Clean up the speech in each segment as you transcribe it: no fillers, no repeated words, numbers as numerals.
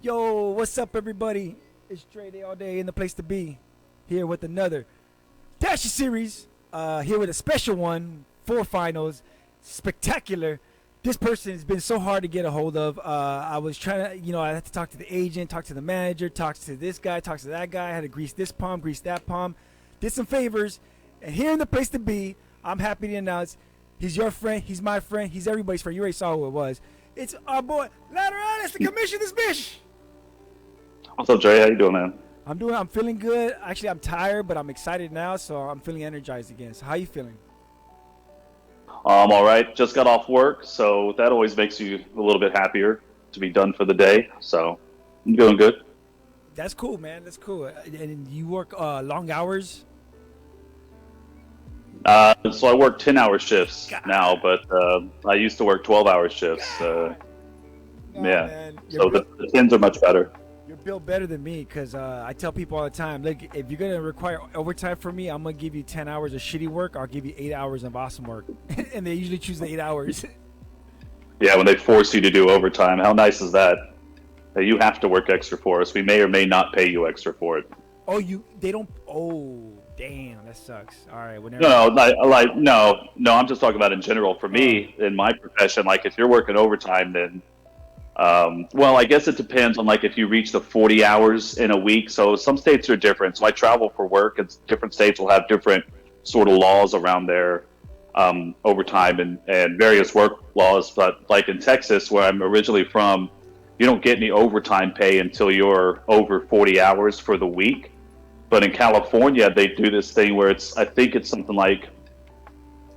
Yo, what's up, everybody? It's Trey Day all day in the place to be. Here with another Dasher series. Here with a special one for finals. Spectacular. This person has been so hard to get a hold of. I was trying to, I had to talk to the agent, talk to the manager, talk to this guy, talk to that guy. I had to grease this palm, grease that palm. Did some favors. And here in the place to be, I'm happy to announce he's your friend, he's my friend, he's everybody's friend. You already saw who it was. It's our boy, LATERALUS, the commission this bitch. What's up, Jay? How you doing, man? I'm feeling good. Actually, I'm tired, but I'm excited now, so I'm feeling energized again. So how you feeling? All right. Just got off work, so that always makes you a little bit happier to be done for the day. So I'm doing good. That's cool, man. That's cool. And you work long hours? So I work 10-hour shifts now, but I used to work 12-hour shifts. No, Yeah. man. So the 10s are much better. You're built better than me because I tell people all the time, look, if you're going to require overtime from me, I'm going to give you 10 hours of shitty work. I'll give you 8 hours of awesome work. And they usually choose the 8 hours. Yeah, when they force you to do overtime, how nice is that? That you have to work extra for us. We may or may not pay you extra for it. Oh, they don't. Oh, damn, that sucks. All right, whenever. No. I'm just talking about in general. For me, in my profession, like if you're working overtime, then, well, I guess it depends on like if you reach the 40 hours in a week. So some states are different. So I travel for work, and different states will have different sort of laws around their overtime and various work laws. But like in Texas, where I'm originally from, you don't get any overtime pay until you're over 40 hours for the week. But in California, they do this thing where I think it's something like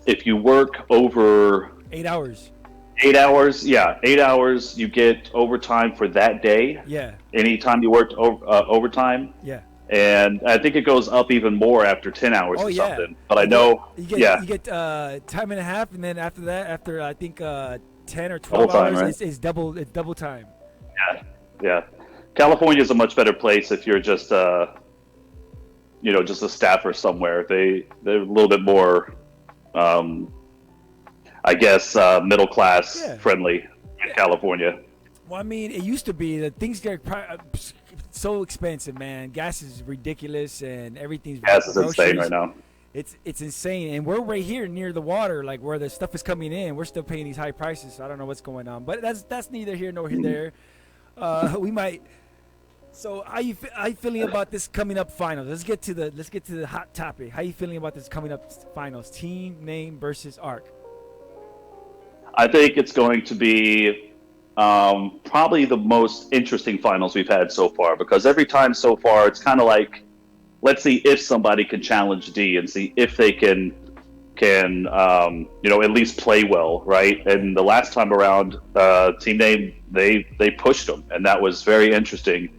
if you work over 8 hours. 8 hours, yeah, 8 hours, you get overtime for that day. Yeah. Anytime you worked overtime. Yeah. And I think it goes up even more after 10 hours or something. But I know, you get time and a half, and then after that, after I think 10 or 12 double time, hours, right? it's double time. Yeah. California is a much better place if you're just just a staffer somewhere. They're a little bit more, I guess, middle class friendly in California. Well, I mean, it used to be that things get so expensive, man. Gas is ridiculous, and everything's gas is insane right now. It's insane, and we're right here near the water, like where the stuff is coming in. We're still paying these high prices. So I don't know what's going on, but that's neither here nor there. We might. So how you feeling about this coming up finals? Let's get to the hot topic. How you feeling about this coming up finals? Team name versus arc. I think it's going to be probably the most interesting finals we've had so far, because every time so far it's kind of like, let's see if somebody can challenge D and see if they can at least play well, right? And the last time around, team name they pushed them, and that was very interesting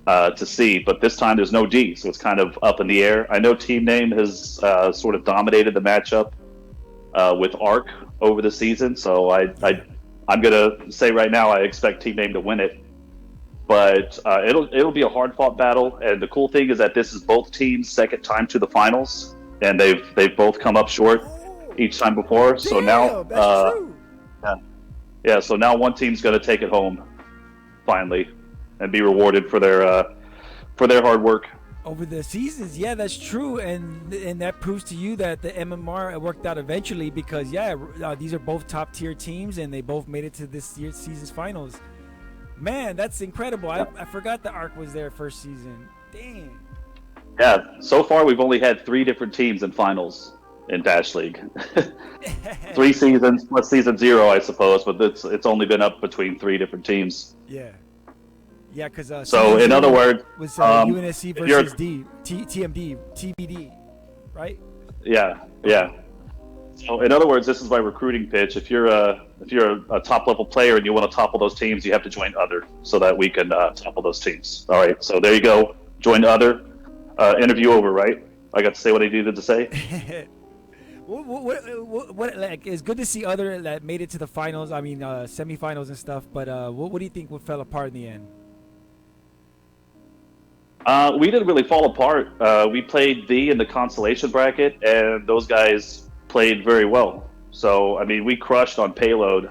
to see. But this time there's no D, so it's kind of up in the air. I know team name has sort of dominated the matchup with Arc over the season, so I'm gonna say right now I expect team name to win it. But it'll be a hard fought battle, and the cool thing is that this is both teams' second time to the finals, and they've both come up short each time before. Damn, so now, that's true. Yeah. So now one team's gonna take it home, finally, and be rewarded for their hard work Over the seasons. Yeah, that's true, and that proves to you that the MMR worked out eventually, because these are both top tier teams, and they both made it to this year's season's finals. Man, that's incredible. I forgot the Arc was there first season. Dang. Yeah, so far we've only had 3 different teams in finals in Dash League. 3 seasons plus season 0, I suppose, but it's only been up between 3 different teams. Yeah. Yeah, because so in other words, was UNSC versus TMD, TBD, right? Yeah. So in other words, this is my recruiting pitch. If you're a top level player and you want to topple those teams, you have to join Other so that we can topple those teams. All right, so there you go. Join Other. Interview over, right? I got to say what I needed to say. What like, it's good to see Other that made it to the finals. I mean, semifinals and stuff. But what do you think fell apart in the end? We didn't really fall apart. We played D in the consolation bracket, and those guys played very well. So, I mean, we crushed on payload,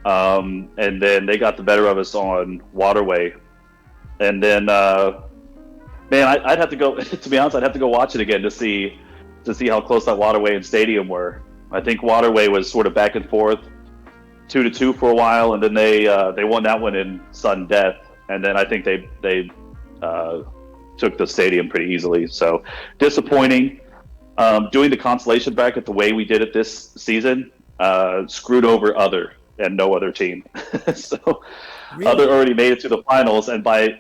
and then they got the better of us on waterway. And then, man, I'd have to go. To be honest, I'd have to go watch it again to see how close that Waterway and Stadium were. I think Waterway was sort of back and forth, 2-2 for a while, and then they won that one in sudden death. And then I think they took the Stadium pretty easily. So disappointing. Doing the consolation bracket the way we did it this season screwed over Other and no other team. So Really? Other already made it to the finals, and by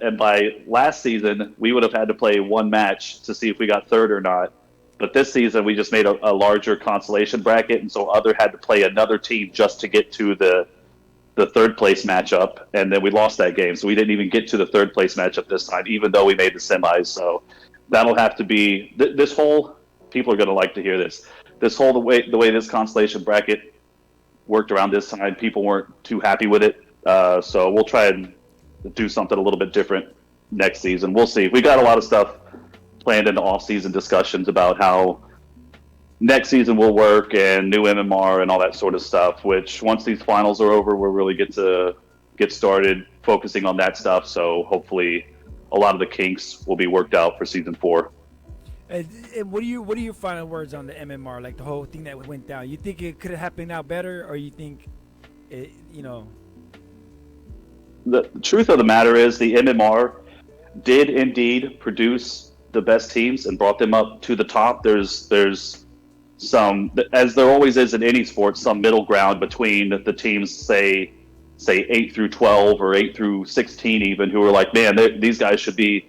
last season we would have had to play one match to see if we got third or not. But this season we just made a larger consolation bracket, and so Other had to play another team just to get to the third place matchup, and then we lost that game. So we didn't even get to the third place matchup this time, even though we made the semis. So that'll have to be this whole. People are going to like to hear this. This whole the way this consolation bracket worked around this time, people weren't too happy with it. So we'll try and do something a little bit different next season. We'll see. We got a lot of stuff planned in the off-season discussions about how next season will work and new MMR and all that sort of stuff, which once these finals are over, we'll really get started focusing on that stuff. So hopefully a lot of the kinks will be worked out for season 4. And what are your final words on the MMR? Like the whole thing that went down. You think it could have happened out better, or you think it, The truth of the matter is the MMR did indeed produce the best teams and brought them up to the top. There's some, as there always is in any sport, some middle ground between the teams, say 8 through 12 or 8 through 16 even, who are like, man, these guys should be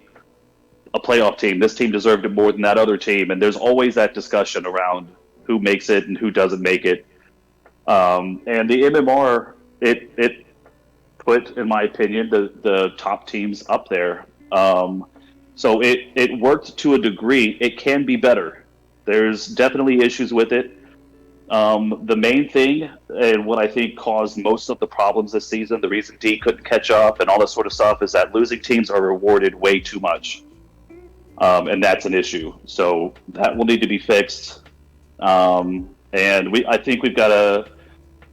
a playoff team. This team deserved it more than that other team. And there's always that discussion around who makes it and who doesn't make it. And the MMR, it put, in my opinion, the top teams up there. So it worked to a degree. It can be better. There's definitely issues with it. The main thing, and what I think caused most of the problems this season, the reason D couldn't catch up and all this sort of stuff, is that losing teams are rewarded way too much. And that's an issue. So that will need to be fixed. And I think we've got a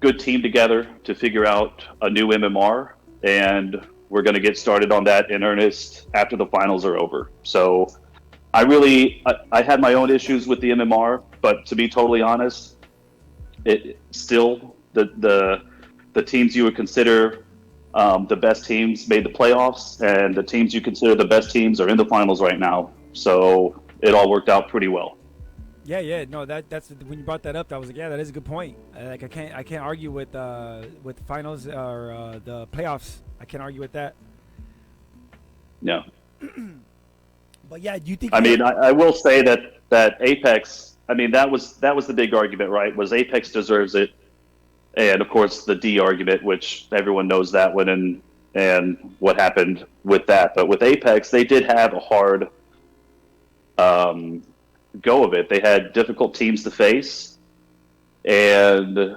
good team together to figure out a new MMR, and we're going to get started on that in earnest after the finals are over. So I had my own issues with the MMR, but to be totally honest, it still the teams you would consider the best teams made the playoffs, and the teams you consider the best teams are in the finals right now. So it all worked out pretty well. Yeah. No, that's when you brought that up. I was like, yeah, that is a good point. Like I can't argue with finals or the playoffs. I can't argue with that. Yeah. But yeah, do you think? I mean, I will say that Apex. I mean, that was the big argument, right? Was Apex deserves it, and of course the D argument, which everyone knows that one and what happened with that. But with Apex, they did have a hard go of it. They had difficult teams to face, and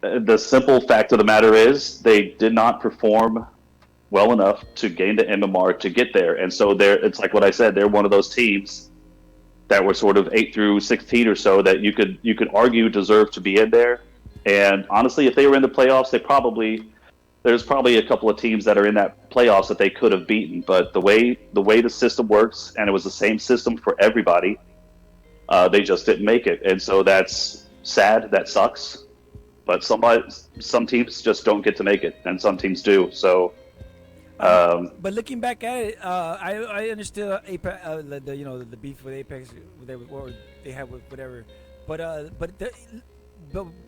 the simple fact of the matter is they did not perform well enough to gain the MMR to get there. And so it's like what I said, they're one of those teams that were sort of 8 through 16 or so that you could argue deserve to be in there. And honestly, if they were in the playoffs, there's probably a couple of teams that are in that playoffs that they could have beaten. But the way the system works, and it was the same system for everybody, they just didn't make it. And so that's sad. That sucks. But some teams just don't get to make it, and some teams do. So. But looking back at it, I understood Apex, the beef with Apex, what they had with whatever. But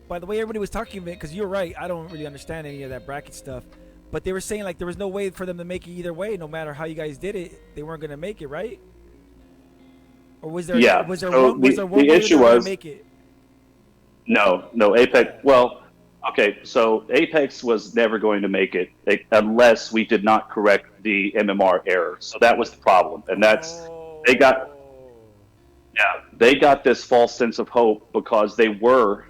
by the way everybody was talking about it, because you're right, I don't really understand any of that bracket stuff. But they were saying like there was no way for them to make it either way, no matter how you guys did it, they weren't going to make it, right? Or was there? Yeah. Was there so one way the issue was to make it? No Apex. Well. Okay, so Apex was never going to make it unless we did not correct the MMR error. So that was the problem, and they got this false sense of hope because they were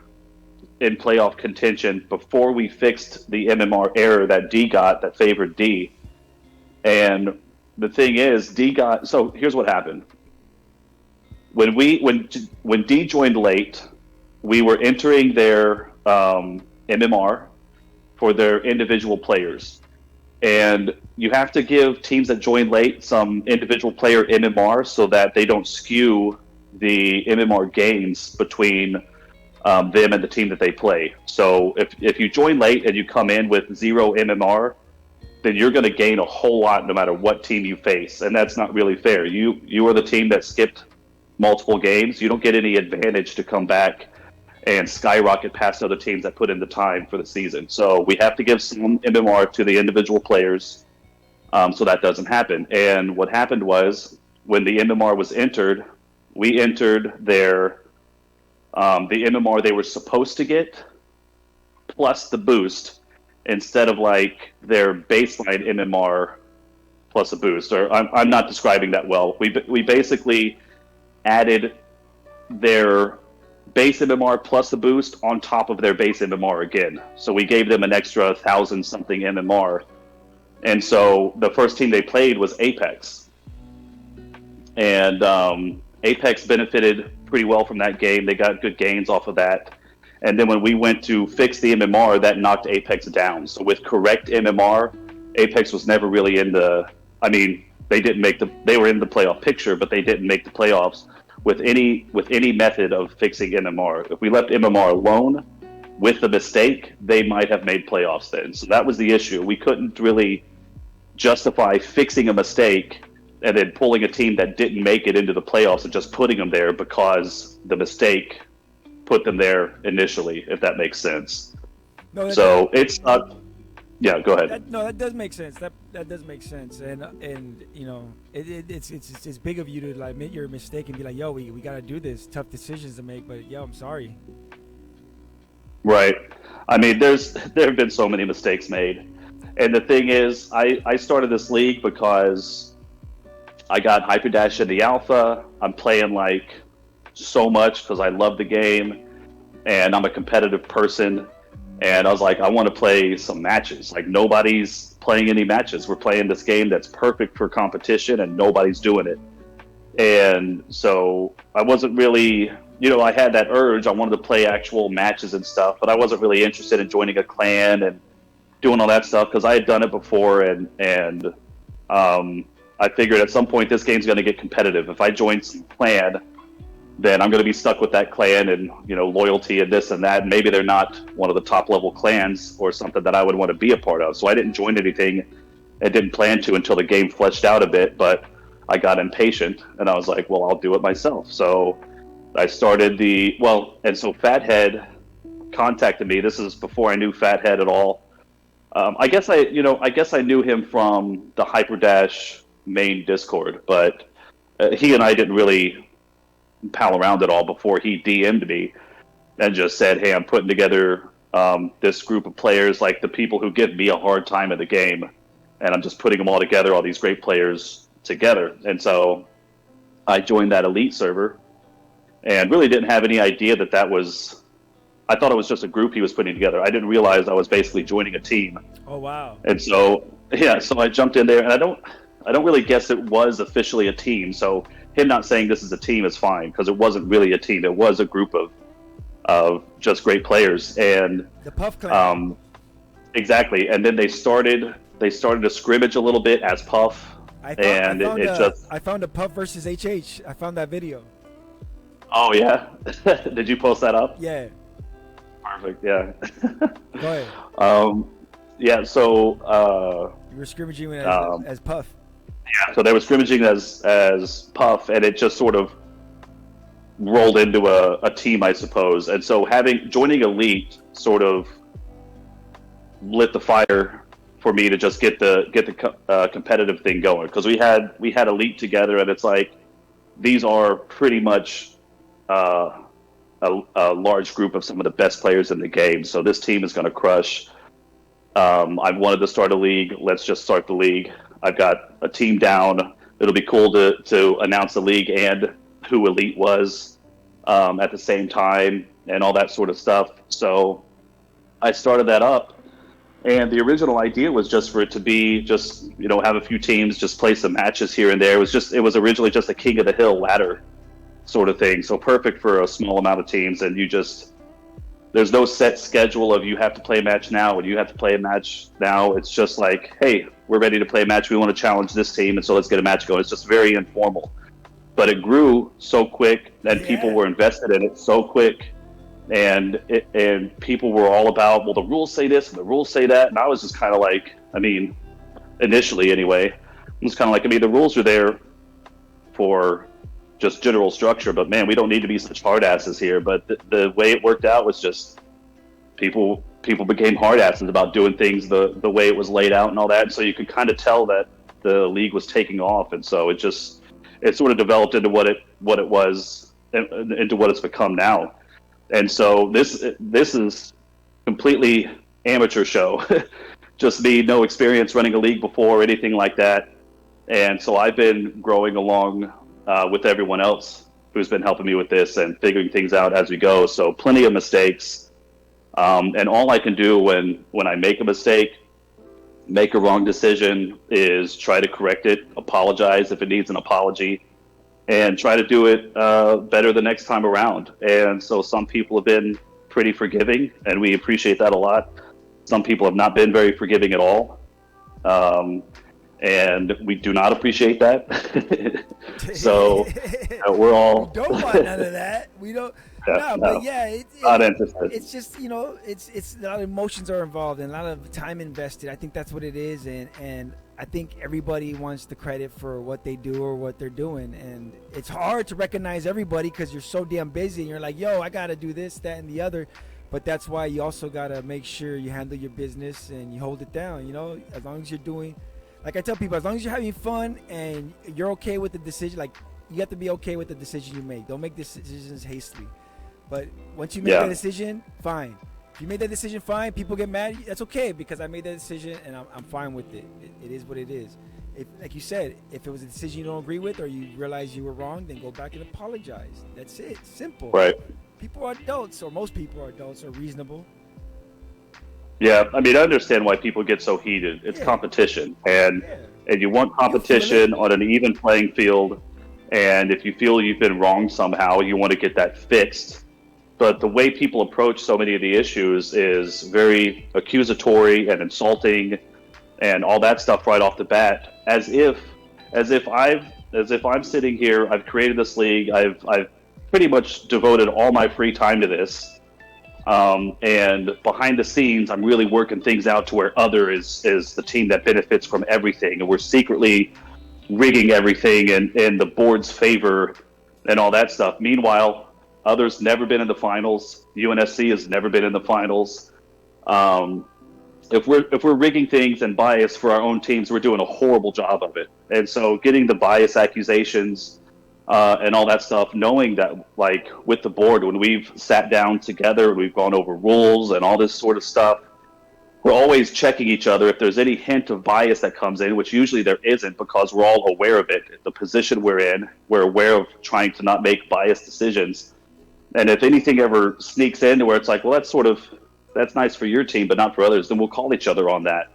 in playoff contention before we fixed the MMR error that D got that favored D. And the thing is, D got. So here's what happened. When D joined late, we were entering their MMR for their individual players. And you have to give teams that join late some individual player MMR so that they don't skew the MMR gains between them and the team that they play. So if you join late and you come in with 0 MMR, then you're going to gain a whole lot no matter what team you face, and that's not really fair. You are the team that skipped multiple games. You don't get any advantage to come back and skyrocket past other teams that put in the time for the season. So we have to give some MMR to the individual players so that doesn't happen. And what happened was when the MMR was entered, we entered their the MMR they were supposed to get plus the boost instead of like their baseline MMR plus a boost. Or I'm not describing that well. We basically added their base MMR plus the boost on top of their base MMR again. So we gave them an extra 1,000 something MMR. And so the first team they played was Apex. And Apex benefited pretty well from that game. They got good gains off of that. And then when we went to fix the MMR, that knocked Apex down. So with correct MMR, Apex was never really in the, I mean, they were in the playoff picture, but they didn't make the playoffs with any method of fixing MMR. If we left MMR alone with the mistake, they might have made playoffs then. So that was the issue. We couldn't really justify fixing a mistake and then pulling a team that didn't make it into the playoffs and just putting them there because the mistake put them there initially, if that makes sense. No, so it's not. Yeah, go ahead. That does make sense. That does make sense, and you know, it's big of you to like admit your mistake and be like, yo, we gotta do this. Tough decisions to make, but yo, I'm sorry. Right. I mean, there have been so many mistakes made, and the thing is, I started this league because I got Hyperdash in the alpha. I'm playing like so much because I love the game and I'm a competitive person, and I was like, I want to play some matches. Like, nobody's playing any matches. We're playing this game that's perfect for competition and nobody's doing it. And so I wasn't really, I had that urge. I wanted to play actual matches and stuff, but I wasn't really interested in joining a clan and doing all that stuff because I had done it before, and I figured at some point this game's going to get competitive. If I join some clan, then I'm going to be stuck with that clan and, loyalty and this and that. And maybe they're not one of the top level clans or something that I would want to be a part of. So I didn't join anything and didn't plan to until the game fleshed out a bit, but I got impatient and I was like, well, I'll do it myself. So I started and so Fathead contacted me. This is before I knew Fathead at all. I guess I knew him from the Hyperdash main Discord, but he and I didn't really pal around at all before he DM'd me and just said, hey, I'm putting together this group of players, like the people who give me a hard time in the game, and I'm just putting them all together, all these great players together. And so I joined that elite server and really didn't have any idea that was, I thought it was just a group he was putting together. I didn't realize I was basically joining a team. Oh, wow. And so, so I jumped in there, and I don't really guess it was officially a team. So him not saying this is a team is fine, because it wasn't really a team. It was a group of just great players. And the Puff clan. Exactly. And then they started a scrimmage a little bit as Puff. I found a Puff versus HH. I found that video. Oh yeah. Did you post that up? Yeah. Perfect. Yeah. Go ahead. Yeah. So you were scrimmaging as Puff. Yeah, so they were scrimmaging as Puff, and it just sort of rolled into a team, I suppose. And so joining Elite sort of lit the fire for me to just get the competitive thing going, because we had Elite together, and it's like these are pretty much a large group of some of the best players in the game. So this team is going to crush. I wanted to start a league. Let's just start the league. I've got a team down. It'll be cool to announce the league and who Elite was at the same time and all that sort of stuff. So I started that up, and the original idea was just for it to be just, have a few teams, just play some matches here and there. It was originally just a King of the Hill ladder sort of thing. So perfect for a small amount of teams, and you just there's no set schedule of you have to play a match now and you have to play a match now. It's just like, hey, we're ready to play a match. We want to challenge this team, and so let's get a match going. It's just very informal. But it grew so quick, and people were invested in it so quick, and people were all about, well, the rules say this and the rules say that, and I was just kind of like, I mean, initially anyway, it was kind of like, I mean, the rules are there for just general structure, but man, we don't need to be such hard asses here. But the way it worked out was just people became hard asses about doing things the way it was laid out and all that. And so you could kind of tell that the league was taking off, and so it sort of developed into what it was, into what it's become now. And so this is completely amateur show, just me, no experience running a league before or anything like that. And so I've been growing along with everyone else who's been helping me with this and figuring things out as we go. So plenty of mistakes. And all I can do when I make a mistake, make a wrong decision, is try to correct it, apologize if it needs an apology, and try to do it better the next time around. And so some people have been pretty forgiving, and we appreciate that a lot. Some people have not been very forgiving at all. And we do not appreciate that. So we're all... We don't want none of that. We don't... Yeah, but yeah, not interested. It's just, it's a lot of emotions are involved and a lot of time invested. I think that's what it is, and I think everybody wants the credit for what they do or what they're doing, and it's hard to recognize everybody because you're so damn busy and you're like, yo, I gotta do this, that, and the other. But that's why you also gotta make sure you handle your business and you hold it down. As long as you're doing, like I tell people, as long as you're having fun and you're okay with the decision, like you have to be okay with the decision you make. Don't make decisions hastily. But once you make that decision, fine. If you made that decision, fine. People get mad. That's okay, because I made that decision and I'm fine with it. It is what it is. If, like you said, if it was a decision you don't agree with or you realize you were wrong, then go back and apologize. That's it. Simple. Right. People are adults, or most people are adults, are reasonable. Yeah, I mean, I understand why people get so heated. It's competition, and you want competition on an even playing field. And if you feel you've been wrong somehow, you want to get that fixed. But the way people approach so many of the issues is very accusatory and insulting, and all that stuff right off the bat, as if I'm sitting here, I've created this league, I've pretty much devoted all my free time to this, and behind the scenes, I'm really working things out to where other is the team that benefits from everything, and we're secretly rigging everything in the board's favor and all that stuff. Meanwhile, others never been in the finals. UNSC has never been in the finals. If we're rigging things and bias for our own teams, we're doing a horrible job of it. And so getting the bias accusations and all that stuff, knowing that, like, with the board, when we've sat down together, we've gone over rules and all this sort of stuff, we're always checking each other. If there's any hint of bias that comes in, which usually there isn't, because we're all aware of it, the position we're in, we're aware of trying to not make biased decisions. And if anything ever sneaks in to where it's like, well, that's nice for your team, but not for others, then we'll call each other on that.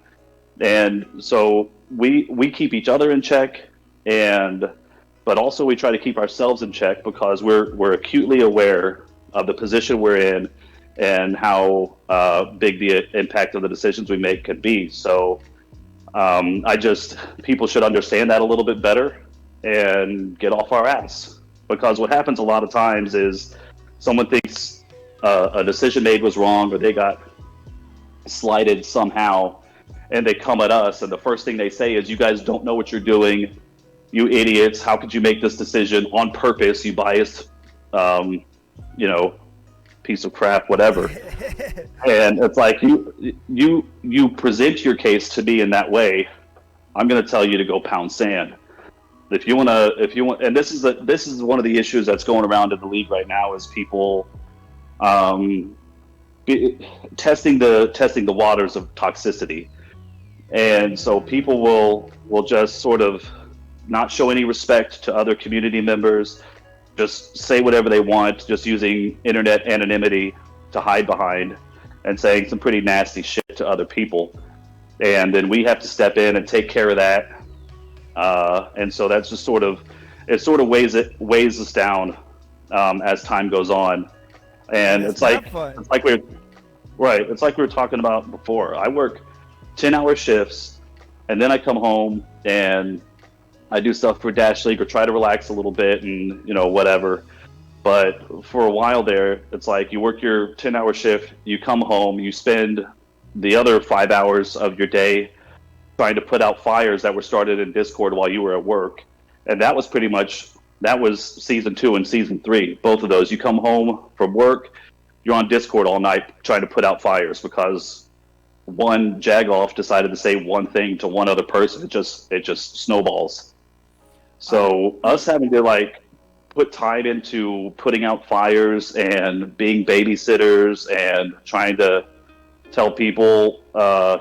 And so we keep each other in check, but also we try to keep ourselves in check, because we're acutely aware of the position we're in and how big the impact of the decisions we make could be. So people should understand that a little bit better and get off our ass. Because what happens a lot of times is someone thinks a decision made was wrong, or they got slighted somehow, and they come at us, and the first thing they say is, you guys don't know what you're doing, you idiots, how could you make this decision on purpose, you biased, piece of crap, whatever. And it's like, you present your case to me in that way, I'm going to tell you to go pound sand. If you want, and this is one of the issues that's going around in the league right now, is people testing the waters of toxicity. And so people will just sort of not show any respect to other community members, just say whatever they want, just using internet anonymity to hide behind, and saying some pretty nasty shit to other people. And then we have to step in and take care of that. And so that's just weighs us down as time goes on. And And that's not fun. it's like we're right. It's like we were talking about before. I work 10-hour shifts, and then I come home and I do stuff for Dash League or try to relax a little bit and whatever. But for a while there, it's like you work your 10-hour shift, you come home, you spend the other 5 hours of your day trying to put out fires that were started in Discord while you were at work. And that was season 2 and season 3. Both of those. You come home from work, you're on Discord all night trying to put out fires because one jagoff decided to say one thing to one other person. It just snowballs. So us having to put time into putting out fires and being babysitters and trying to tell people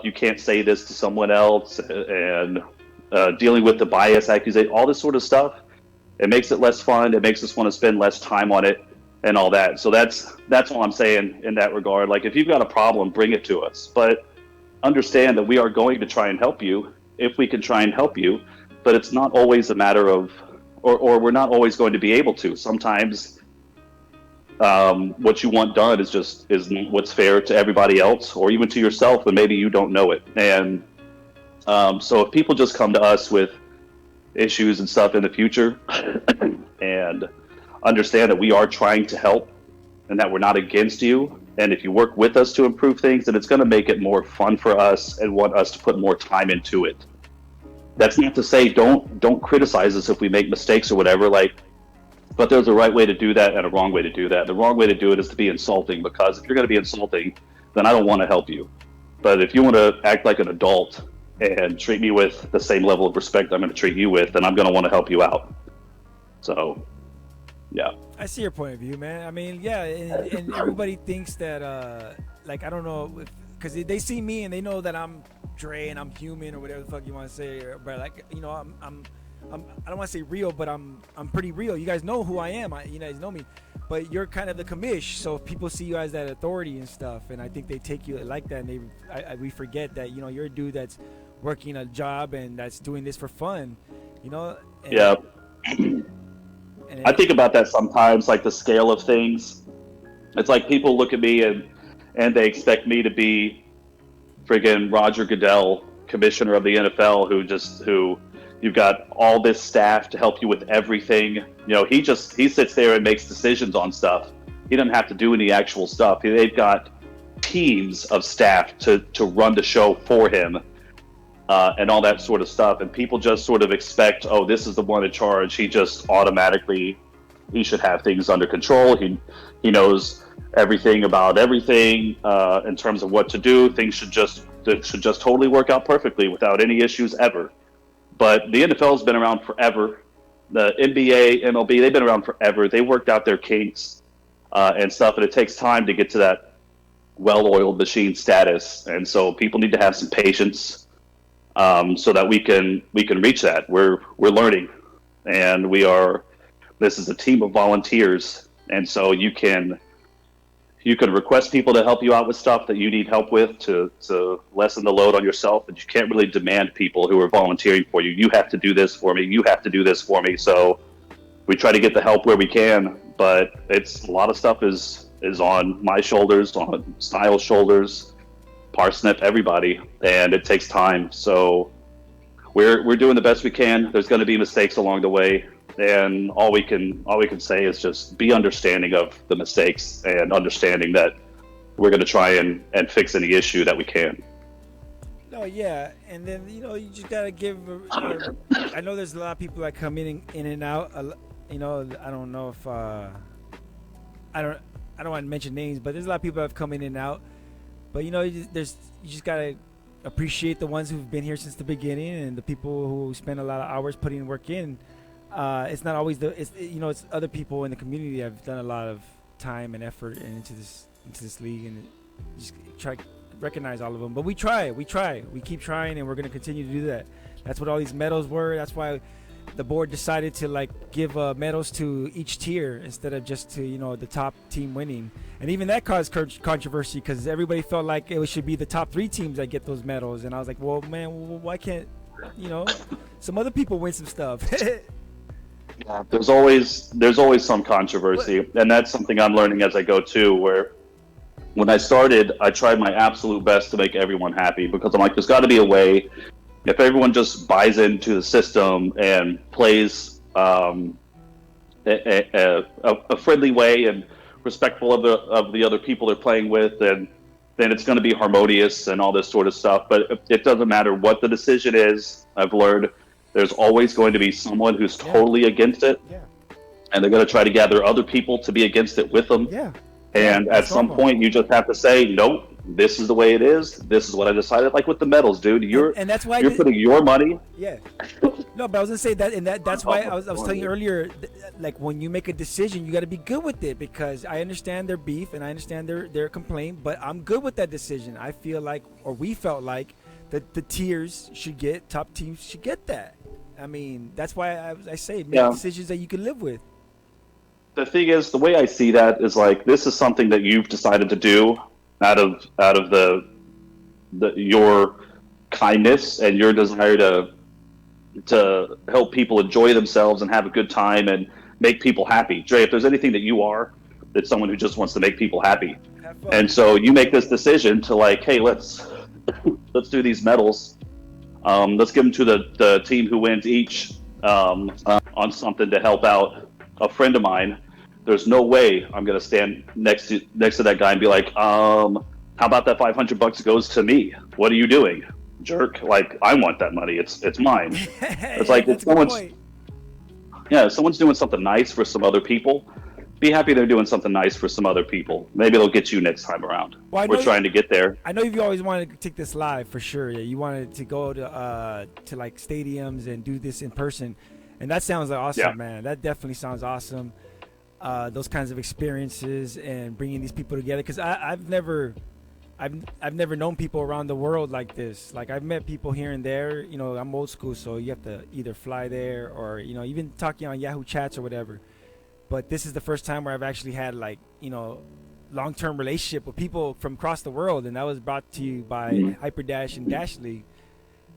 you can't say this to someone else and dealing with the bias accusation, all this sort of stuff, it makes it less fun. It makes us want to spend less time on it and all that. So that's all I'm saying in that regard. Like, if you've got a problem, bring it to us. But understand that we are going to try and help you if we can try and help you. But it's not always a matter of, or we're not always going to be able to. Sometimes what you want done is what's fair to everybody else, or even to yourself, and maybe you don't know it. And so if people just come to us with issues and stuff in the future and understand that we are trying to help and that we're not against you, and if you work with us to improve things, then it's going to make it more fun for us and want us to put more time into it. That's not to say don't criticize us if we make mistakes or whatever, but there's a right way to do that and a wrong way to do that. The wrong way to do it is to be insulting, because if you're going to be insulting, then I don't want to help you. But if you want to act like an adult and treat me with the same level of respect I'm going to treat you with, then I'm going to want to help you out. So, yeah. I see your point of view, man. I mean, yeah, and everybody thinks that, I don't know, because they see me and they know that I'm Dre and I'm human or whatever the fuck you want to say, but I'm I don't want to say real, but I'm pretty real. You guys know who I am. You guys know me, but you're kind of the commish. So people see you as that authority and stuff, and I think they take you like that. And we forget that you're a dude that's working a job and that's doing this for fun. And, yeah. I think about that sometimes, like the scale of things. It's like people look at me and they expect me to be friggin' Roger Goodell, commissioner of the NFL, who you've got all this staff to help you with everything. He sits there and makes decisions on stuff. He doesn't have to do any actual stuff. They've got teams of staff to run the show for him, and all that sort of stuff. And people just sort of expect, oh, this is the one in charge. He just automatically, he should have things under control. He knows everything about everything in terms of what to do. Things should just totally work out perfectly without any issues ever. But the NFL's been around forever. The NBA, MLB, they've been around forever. They worked out their kinks and stuff, and it takes time to get to that well-oiled machine status. And so people need to have some patience so that we can reach that. We're learning, and this is a team of volunteers, and so you can request people to help you out with stuff that you need help with to lessen the load on yourself, but you can't really demand people who are volunteering for you. You have to do this for me. You have to do this for me. So we try to get the help where we can, but a lot of stuff is on my shoulders, on Styles' shoulders, Parsnip, everybody, and it takes time. So we're doing the best we can. There's going to be mistakes along the way. And all we can say is just be understanding of the mistakes and understanding that we're going to try and fix any issue that we can. No, yeah, and then you just gotta give. I know there's a lot of people that come in and out. I don't know if I don't want to mention names, but there's a lot of people that have come in and out. But you just gotta appreciate the ones who've been here since the beginning and the people who spend a lot of hours putting work in. It's not always it's other people in the community that have done a lot of time and effort into this league, and just try to recognize all of them. But we keep trying, and we're going to continue to do that. That's what all these medals were. That's why the board decided to give medals to each tier instead of just to the top team winning. And even that caused controversy because everybody felt like it should be the top 3 teams that get those medals. And I was like, well, man, why can't some other people win some stuff? Yeah, there's always some controversy, and that's something I'm learning as I go too. Where when I started, I tried my absolute best to make everyone happy because I'm like, there's got to be a way. If everyone just buys into the system and plays a friendly way and respectful of the other people they're playing with, and then it's going to be harmonious and all this sort of stuff. But it doesn't matter what the decision is. I've learned there's always going to be someone who's Yeah, totally against it, yeah, and they're going to try to gather other people to be against it with them. yeah, yeah. And at That's some normal. point, you just have to say, nope, this is the way it is. This is what I decided. Like with the medals, dude, And that's why you're putting your money. yeah. No, but I was gonna say that, and that's why I was telling you earlier, like when you make a decision, you got to be good with it because I understand their beef and I understand their complaint, but I'm good with that decision. I feel like, or we felt like, that the tiers should get top teams should get that. I mean, that's why I say make Yeah. decisions that you can live with. The thing is, the way I see that is like this is something that you've decided to do out of the your kindness and your desire to help people enjoy themselves and have a good time and make people happy. Dre, if there's anything that you are, it's someone who just wants to make people happy. Have fun. And so you make this decision to like, hey, let's do these medals. Let's give them to the team who wins each on something to help out a friend of mine. There's no way I'm gonna stand next to that guy and be like, how about that $500 goes to me? What are you doing, jerk? Like I want that money. It's mine. It's like if That's a good someone's point. yeah, if someone's doing something nice for some other people, be happy they're doing something nice for some other people. Maybe they'll get you next time around. Well, We're trying to get there. I know you always wanted to take this live for sure. Yeah, you wanted to go to like stadiums and do this in person, and that sounds like awesome, Yeah. man. That definitely sounds awesome. Those kinds of experiences and bringing these people together because I've never known people around the world like this. Like I've met people here and there. You know, I'm old school, so you have to either fly there or even talking on Yahoo chats or whatever. But this is the first time where I've actually had like long-term relationship with people from across the world, and that was brought to you by Hyperdash and Dashly,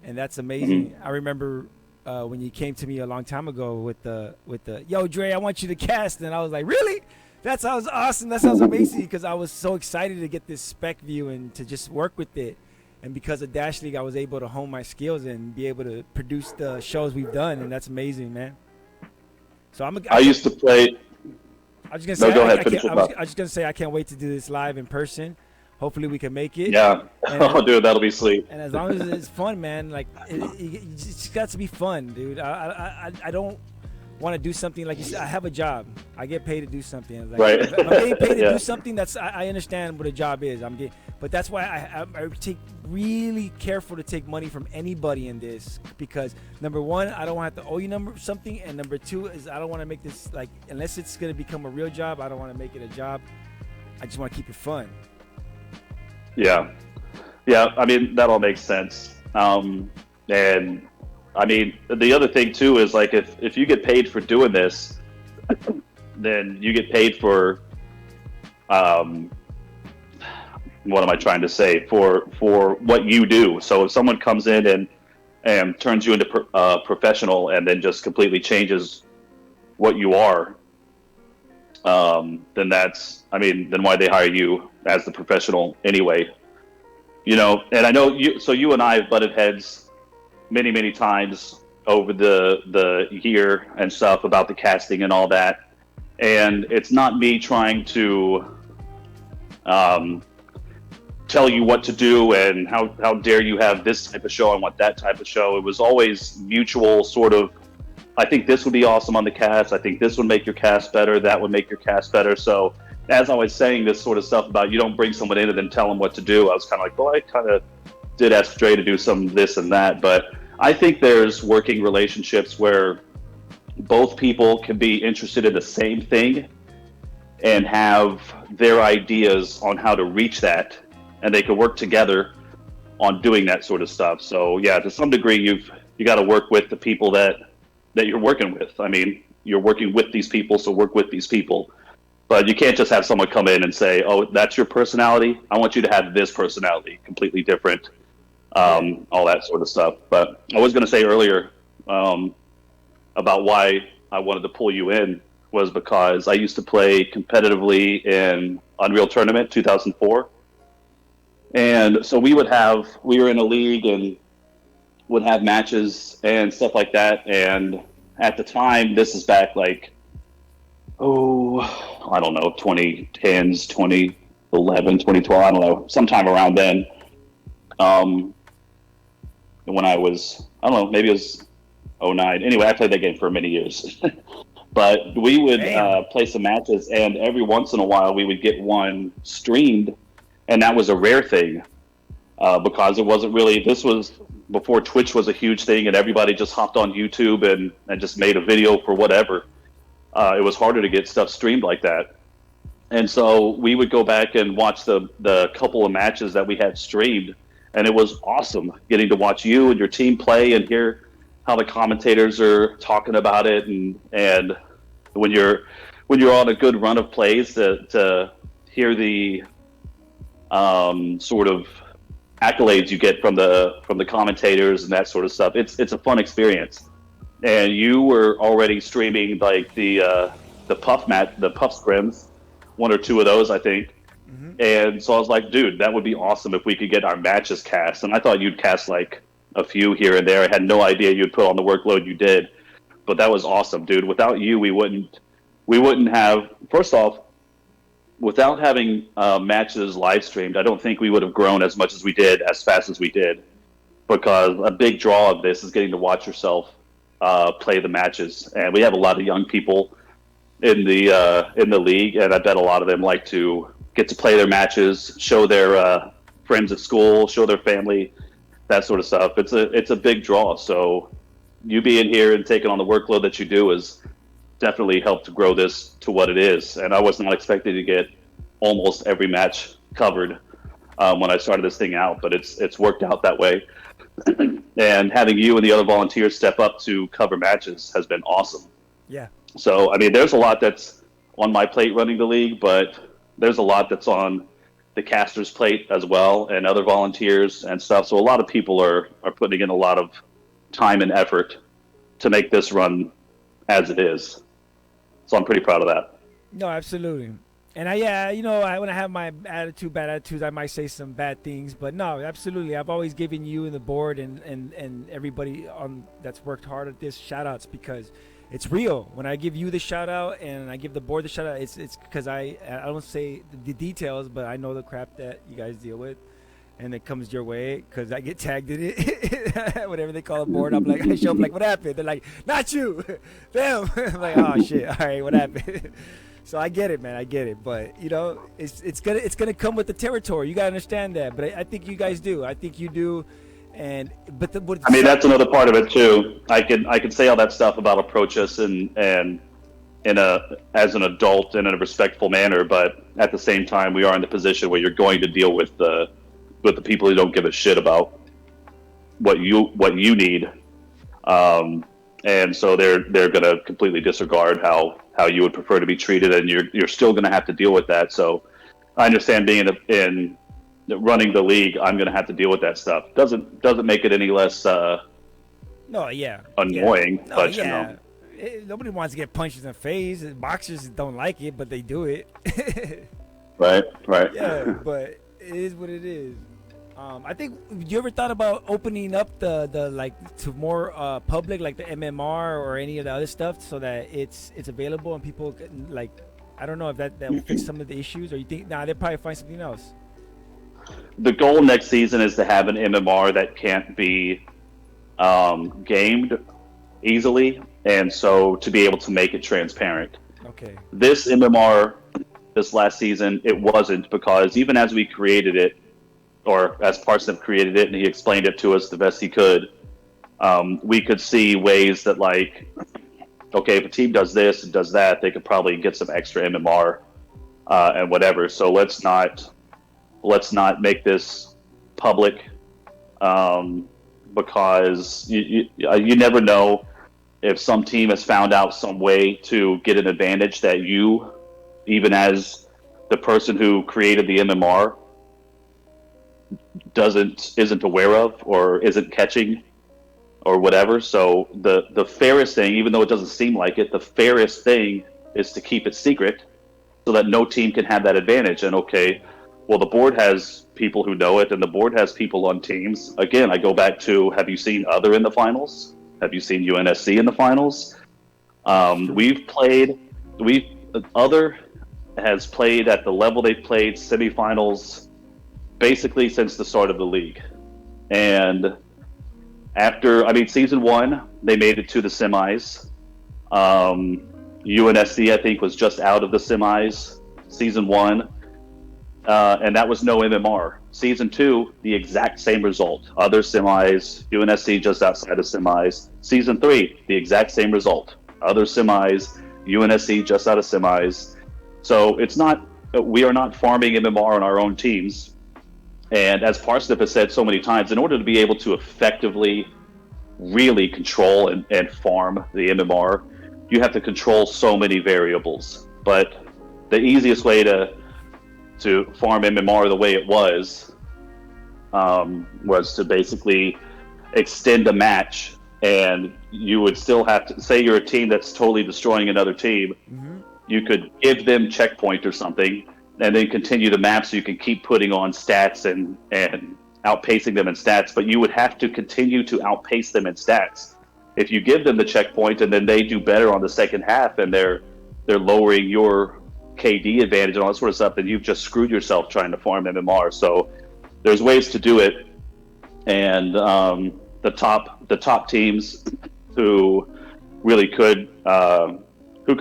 and that's amazing. I remember when you came to me a long time ago with the yo Dre, I want you to cast, and I was like, really? That sounds awesome. That sounds amazing because I was so excited to get this spec view and to just work with it. And because of Dash League, I was able to hone my skills and be able to produce the shows we've done, and that's amazing, man. So I used to play. I was just gonna No, say, go ahead. I Finish can't, your I was thought. just gonna say I can't wait to do this live in person. Hopefully we can make it. Yeah. And, Oh, dude, that'll be sweet. and as long as it's fun, man, like it's just got to be fun, dude. I don't want to do something like you said. I have a job. I get paid to do something. Like, Right. if I'm getting paid to Yeah. do something. I understand what a job is. But that's why I take really careful to take money from anybody in this because number one, I don't want to have to owe you something, and number two is I don't want to make this like unless it's gonna become a real job. I don't want to make it a job. I just want to keep it fun. Yeah. Yeah. I mean, that all makes sense. And I mean, the other thing too is like if you get paid for doing this, then you get paid for what am I trying to say for what you do. So if someone comes in and turns you into professional and then just completely changes what you are, then then why they hire you as the professional anyway? And I know you and I have butted heads many, many times over the year and stuff about the casting and all that. And it's not me trying to tell you what to do and how dare you have this type of show, I want that type of show. It was always mutual sort of, I think this would be awesome on the cast. I think this would make your cast better. That would make your cast better. So as I was saying this sort of stuff about you don't bring someone in and then tell them what to do, I was kind of like, well, I kind of did ask Dre to do some this and that. But I think there's working relationships where both people can be interested in the same thing and have their ideas on how to reach that, and they can work together on doing that sort of stuff. So yeah, to some degree, you got to work with the people that you're working with. I mean, you're working with these people, so work with these people. But you can't just have someone come in and say, "Oh, that's your personality. I want you to have this personality, completely different." All that sort of stuff. But I was going to say earlier about why I wanted to pull you in was because I used to play competitively in Unreal Tournament 2004. And so we were in a league and would have matches and stuff like that. And at the time, this is back like, oh, I don't know, 2010s, 2011, 2012, I don't know, sometime around then. When I don't know, maybe it was '09. Anyway, I played that game for many years. But we would play some matches, and every once in a while we would get one streamed, and that was a rare thing because it wasn't really. This was before Twitch was a huge thing, and everybody just hopped on YouTube and just made a video for whatever. It was harder to get stuff streamed like that, and so we would go back and watch the couple of matches that we had streamed, and it was awesome getting to watch you and your team play and hear how the commentators are talking about it, and when you're on a good run of plays to hear the sort of accolades you get from the commentators and that sort of stuff. It's a fun experience. And you were already streaming like the puff scrims, one or two of those, I think. Mm-hmm. And so I was like, dude, that would be awesome if we could get our matches cast. And I thought you'd cast like a few here and there. I had no idea you'd put on the workload you did, but that was awesome, dude. Without you, we wouldn't have. First off, without having matches live streamed, I don't think we would have grown as much as we did, as fast as we did, because a big draw of this is getting to watch yourself play the matches. And we have a lot of young people in the league, and I bet a lot of them like to get to play their matches, show their friends at school, show their family, that sort of stuff. It's a big draw. So you being here and taking on the workload that you do is definitely helped to grow this to what it is. And I was not expecting to get almost every match covered when I started this thing out, but it's worked out that way. And having you and the other volunteers step up to cover matches has been awesome. Yeah. So, I mean, there's a lot that's on my plate running the league, but there's a lot that's on the caster's plate as well, and other volunteers and stuff. So a lot of people are putting in a lot of time and effort to make this run as it is. So I'm pretty proud of that. No, absolutely. And when I have my bad attitudes, I might say some bad things, but no, absolutely. I've always given you and the board and everybody that's worked hard at this shout outs, because it's real. When I give you the shout out and I give the board the shout out, it's because I don't say the details, but I know the crap that you guys deal with, and it comes your way because I get tagged in it. Whatever they call a board, I'm like, I show up like, what happened? They're like, not you, them. I'm like, oh shit, all right, what happened? So I get it, man, I get it. But it's gonna come with the territory. You gotta understand that. But I think you guys do. I think you do. I mean, that's another part of it too. I can say all that stuff about approach us and as an adult and in a respectful manner, but at the same time, we are in the position where you're going to deal with the people who don't give a shit about what you need, and so they're going to completely disregard how you would prefer to be treated, and you're still going to have to deal with that. So I understand being in running the league, I'm going to have to deal with that stuff. Doesn't make it any less annoying. Yeah. But yeah. Nobody wants to get punched in the face. Boxers don't like it, but they do it. Right. Yeah, but it is what it is. I think, you ever thought about opening up the like to more public, like the MMR or any of the other stuff, so that it's available and people can, like, I don't know if that will fix some of the issues, or you think they'll probably find something else. The goal next season is to have an MMR that can't be gamed easily, and so to be able to make it transparent. Okay. This MMR, this last season, it wasn't, because even as we created it, or as Parsnip created it and he explained it to us the best he could, we could see ways that, like, okay, if a team does this and does that, they could probably get some extra MMR and whatever. So let's not make this public, because you never know if some team has found out some way to get an advantage that you, even as the person who created the MMR, isn't aware of or isn't catching. or whatever. So the fairest thing, even though it doesn't seem like it, the fairest thing is to keep it secret so that no team can have that advantage. And okay, well, the board has people who know it, and the board has people on teams. Again, I go back to, have you seen other in the finals? Have you seen UNSC in the finals? Other has played at the level they've played semifinals basically since the start of the league. And season one, they made it to the semis. UNSC, I think, was just out of the semis season one. And that was no MMR. Season two, the exact same result. Other semis, UNSC just outside of semis. Season three, the exact same result. Other semis, UNSC just out of semis. So we are not farming MMR on our own teams. And as Parsnip has said so many times, in order to be able to effectively really control and farm the MMR, you have to control so many variables. But the easiest way to farm MMR the way it was to basically extend a match, and you would still have to say you're a team that's totally destroying another team. Mm-hmm. You could give them checkpoint or something, and then continue the map so you can keep putting on stats and outpacing them in stats. But you would have to continue to outpace them in stats. If you give them the checkpoint and then they do better on the second half and they're lowering your KD advantage and all that sort of stuff, then you've just screwed yourself trying to farm MMR. So there's ways to do it, and the top teams who really could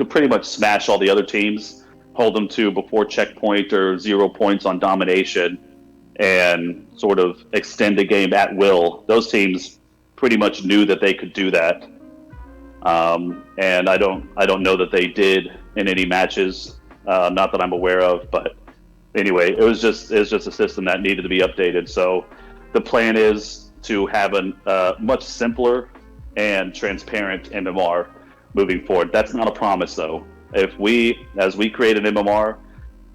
pretty much smash all the other teams, hold them to before checkpoint or 0 points on domination, and sort of extend the game at will. Those teams pretty much knew that they could do that, and I don't know that they did in any matches. Not that I'm aware of, but anyway, it was just a system that needed to be updated. So the plan is to have a much simpler and transparent MMR moving forward. That's not a promise, though. As we create an MMR,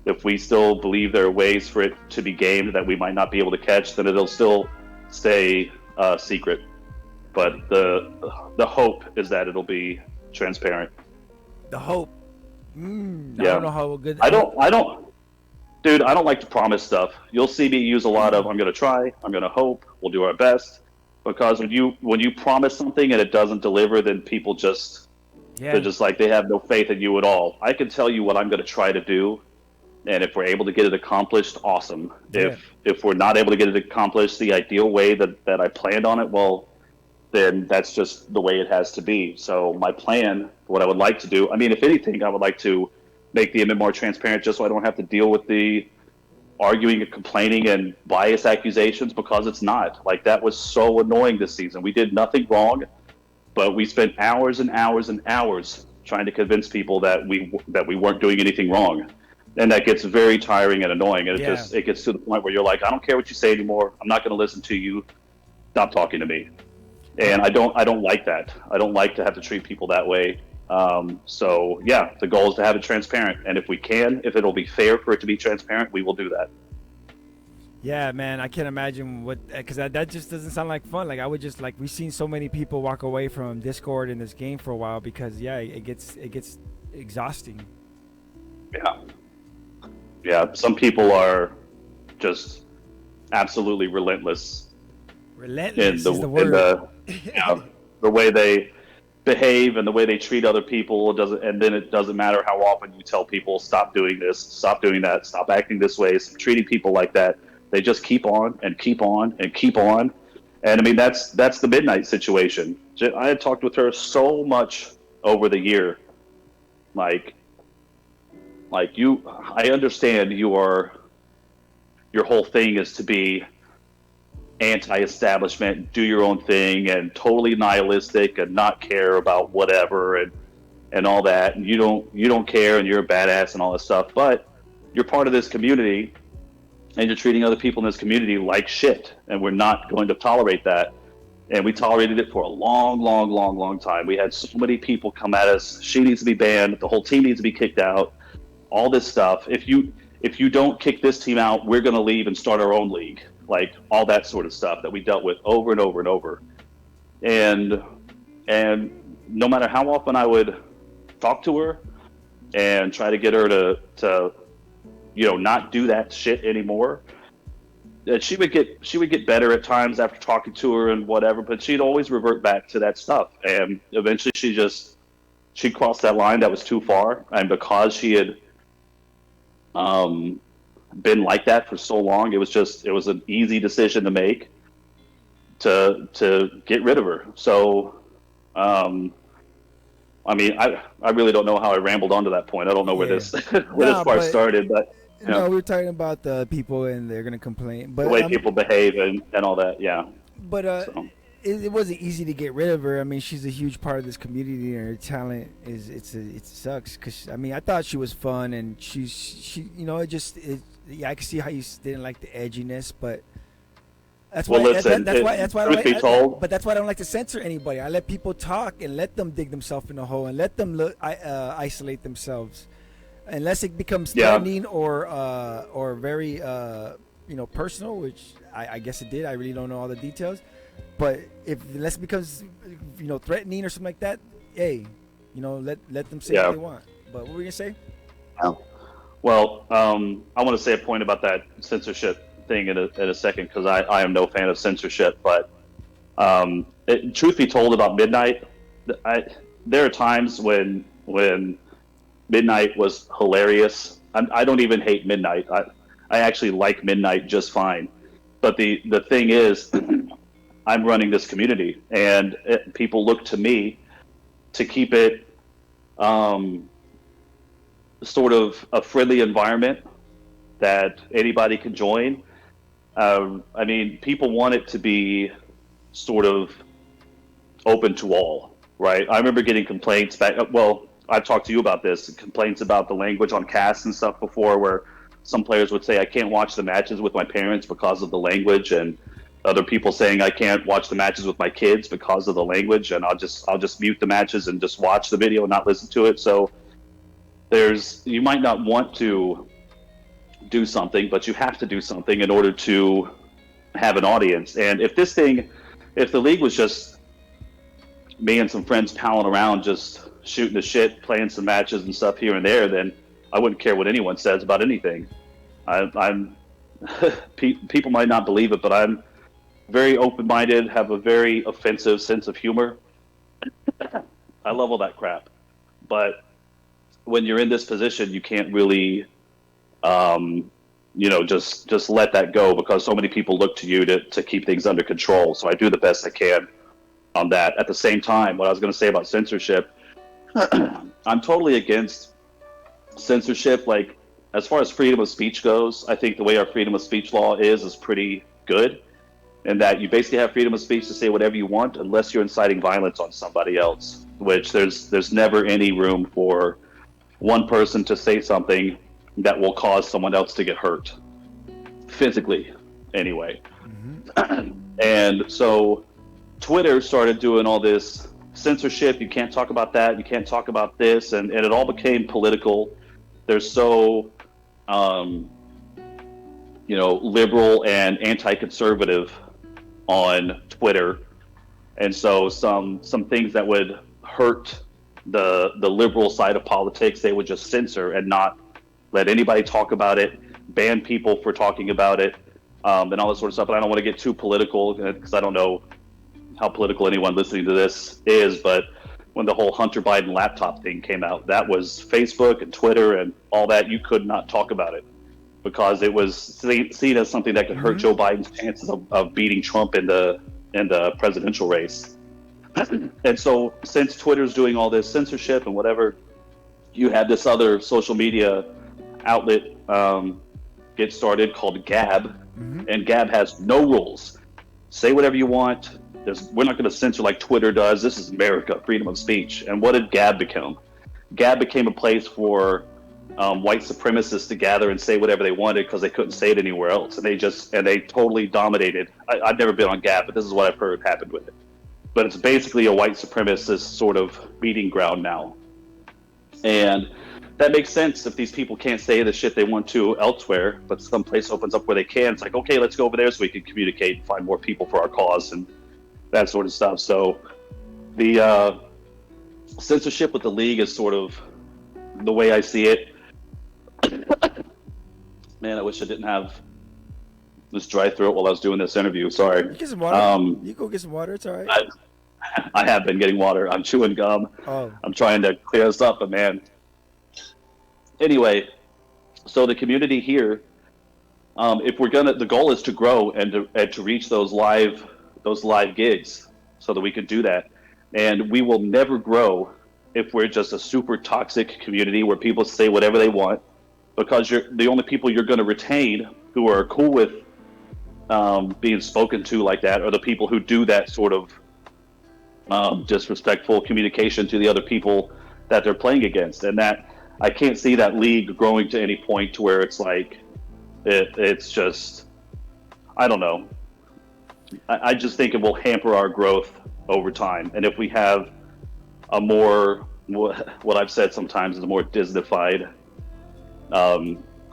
if we still believe there are ways for it to be gamed that we might not be able to catch, then it'll still stay secret. But the hope is that it'll be transparent. The hope. Yeah. I don't know how good. Dude, I don't like to promise stuff. You'll see me use a lot of, I'm going to try, I'm going to hope, we'll do our best. Because when you promise something and it doesn't deliver, then people they're just like, they have no faith in you at all. I can tell you what I'm going to try to do, and if we're able to get it accomplished, awesome. Yeah. If we're not able to get it accomplished the ideal way that I planned on it, well, then that's just the way it has to be. So my plan, what I would like to do, if anything, I would like to make the MMR transparent just so I don't have to deal with the arguing and complaining and bias accusations, because it's not. Like, that was so annoying this season. We did nothing wrong, but we spent hours and hours and hours trying to convince people that we weren't doing anything wrong. And that gets very tiring and annoying. And it gets to the point where you're like, I don't care what you say anymore. I'm not going to listen to you. Stop talking to me. And I don't like that. I don't like to have to treat people that way. So yeah, the goal is to have it transparent. And if it'll be fair for it to be transparent, we will do that. Yeah, man, I can't imagine because that just doesn't sound like fun. Like, I would just, we've seen so many people walk away from Discord in this game for a while because it gets exhausting. Yeah. Some people are just absolutely relentless. Relentless is the word. The way they behave and the way they treat other people and then it doesn't matter how often you tell people, stop doing this, stop doing that, stop acting this way, treating people like that. They just keep on and keep on and keep on. And that's the Midnight situation. I had talked with her so much over the year. I understand your whole thing is to be anti-establishment, do your own thing, and totally nihilistic and not care about whatever and all that. And you don't care, and you're a badass and all this stuff. But you're part of this community, and you're treating other people in this community like shit. And we're not going to tolerate that. And we tolerated it for a long, long, long, long time. We had so many people come at us. She needs to be banned. The whole team needs to be kicked out. All this stuff. If you don't kick this team out, we're going to leave and start our own league. Like, all that sort of stuff that we dealt with over and over and over. and and no matter how often I would talk to her and try to get her to not do that shit anymore, that she would get better at times after talking to her and whatever, but she'd always revert back to that stuff, and eventually she crossed that line that was too far, and because she had been like that for so long, it was an easy decision to make to get rid of her. So I mean, I really don't know how I rambled on to that point. I don't know where this where this part started, but no, we were talking about the people and they're gonna complain, but the way people behave and all that. Yeah. But it wasn't easy to get rid of her. I mean, she's a huge part of this community, and her talent it sucks. Cause I mean, I thought she was fun, and she I can see how you didn't like the edginess, but. That's why. Listen, that's why. But that's why I don't like to censor anybody. I let people talk and let them dig themselves in a hole and let them isolate themselves, unless it becomes threatening or very personal, which I guess it did. I really don't know all the details, but unless it becomes threatening or something like that, hey, let them say what they want. But what were you gonna say? Well, I want to say a point about that censorship thing in a second, because I am no fan of censorship, but truth be told about Midnight, there are times when Midnight was hilarious. I don't even hate Midnight. I actually like Midnight just fine, but the thing is, I'm running this community, and people look to me to keep it sort of a friendly environment that anybody can join. I mean, people want it to be sort of open to all, right? I remember getting complaints back. Well, I've talked to you about this, complaints about the language on casts and stuff before, where some players would say, I can't watch the matches with my parents because of the language, and other people saying I can't watch the matches with my kids because of the language, and I'll just mute the matches and just watch the video and not listen to it. So you might not want to do something, but you have to do something in order to have an audience. And if the league was just me and some friends palling around, just shooting the shit, playing some matches and stuff here and there, then I wouldn't care what anyone says about anything. I'm people might not believe it, but I'm very open-minded, have a very offensive sense of humor. I love all that crap, but when you're in this position, you can't really just let that go, because so many people look to you to keep things under control. So I do the best I can on that. At the same time, what I was going to say about censorship, I'm totally against censorship. Like, as far as freedom of speech goes, I think the way our freedom of speech law is pretty good, in that you basically have freedom of speech to say whatever you want, unless you're inciting violence on somebody else, which there's never any room for one person to say something that will cause someone else to get hurt, physically, anyway. Mm-hmm. And so Twitter started doing all this censorship. You can't talk about that. You can't talk about this. And it all became political. They're so, liberal and anti-conservative on Twitter. And so some things that would hurt the liberal side of politics, they would just censor and not let anybody talk about it, ban people for talking about it, and all that sort of stuff. But I don't want to get too political, because I don't know how political anyone listening to this is, but when the whole Hunter Biden laptop thing came out, that was Facebook and Twitter and all that. You could not talk about it because it was seen as something that could hurt Joe Biden's chances of beating Trump in the presidential race. And so since Twitter's doing all this censorship and whatever, you had this other social media outlet get started called Gab, and Gab has no rules. Say whatever you want. We're not going to censor like Twitter does. This is America, freedom of speech. And what did Gab become? Gab became a place for white supremacists to gather and say whatever they wanted because they couldn't say it anywhere else, and they totally dominated. I've never been on Gab, but this is what I've heard happened with it. But it's basically a white supremacist sort of meeting ground now, and that makes sense if these people can't say the shit they want to elsewhere, but some place opens up where they can. It's like, okay, let's go over there so we can communicate and find more people for our cause and that sort of stuff. So the censorship with the league is sort of the way I see it. Man, I wish I didn't have this dry throat while I was doing this interview. Sorry. You get some water. You go get some water. It's all right. I have been getting water. I'm chewing gum. Oh. I'm trying to clear this up, but man. Anyway, so the community here, if we're gonna, the goal is to grow and to reach those live gigs, so that we can do that. And we will never grow if we're just a super toxic community where people say whatever they want, because the only people you're going to retain who are cool with being spoken to like that are the people who do that sort of disrespectful communication to the other people that they're playing against. And that I can't see that league growing to any point to where it's like it's just, I don't know. I just think it will hamper our growth over time. And if we have a more, what I've said sometimes is a more Disney-fied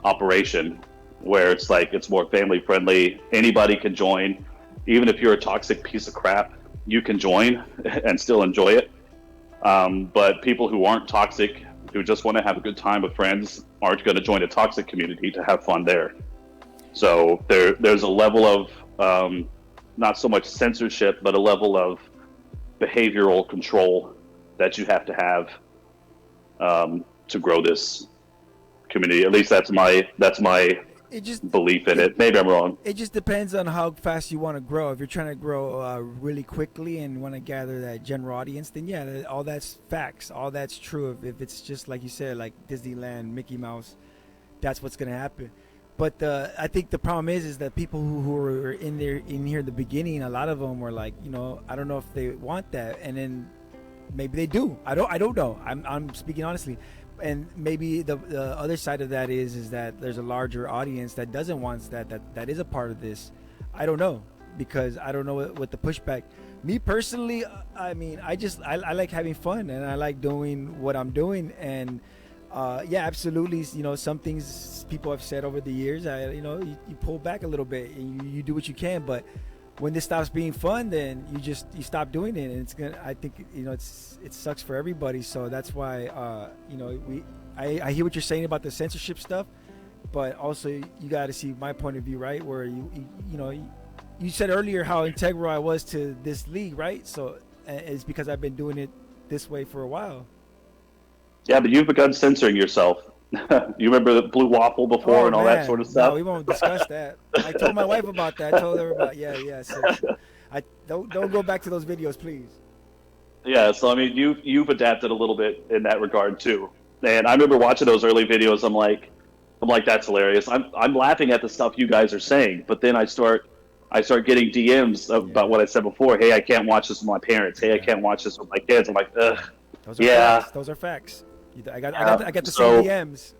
operation, where it's like it's more family friendly, anybody can join. Even if you're a toxic piece of crap, you can join and still enjoy it. But people who aren't toxic, who just want to have a good time with friends, aren't going to join a toxic community to have fun there. So there's a level of not so much censorship, but a level of behavioral control that you have to have to grow this community. At least that's my belief in it. Maybe I'm wrong. It just depends on how fast you want to grow. If you're trying to grow really quickly and want to gather that general audience, then yeah, all that's facts. All that's true. If it's just like you said, like Disneyland, Mickey Mouse, that's what's going to happen. But I think the problem is that people who were in here at the beginning, a lot of them were like, I don't know if they want that, and then maybe they do. I don't know. I'm speaking honestly. And maybe the other side of that is that there's a larger audience that doesn't want that is a part of this. I don't know, because I don't know what the pushback. Me personally, I mean, I like having fun, and I like doing what I'm doing, and yeah, absolutely. Some things people have said over the years, you pull back a little bit and you do what you can, but when this stops being fun, then you stop doing it, and it's gonna. I think it sucks for everybody. So that's why I hear what you're saying about the censorship stuff, but also you got to see my point of view, right? Where you said earlier how integral I was to this league, right? So it's because I've been doing it this way for a while. Yeah, but you've begun censoring yourself. You remember the blue waffle before and all that sort of stuff? No, we won't discuss that. I told my wife about that. I told her about So I don't go back to those videos, please. Yeah, so I mean, you've adapted a little bit in that regard too. And I remember watching those early videos. I'm like, that's hilarious. I'm laughing at the stuff you guys are saying, but then I start getting DMs about what I said before. Hey, I can't watch this with my parents. Hey, I can't watch this with my kids. I'm like, ugh. Those are facts. I got the same DMs.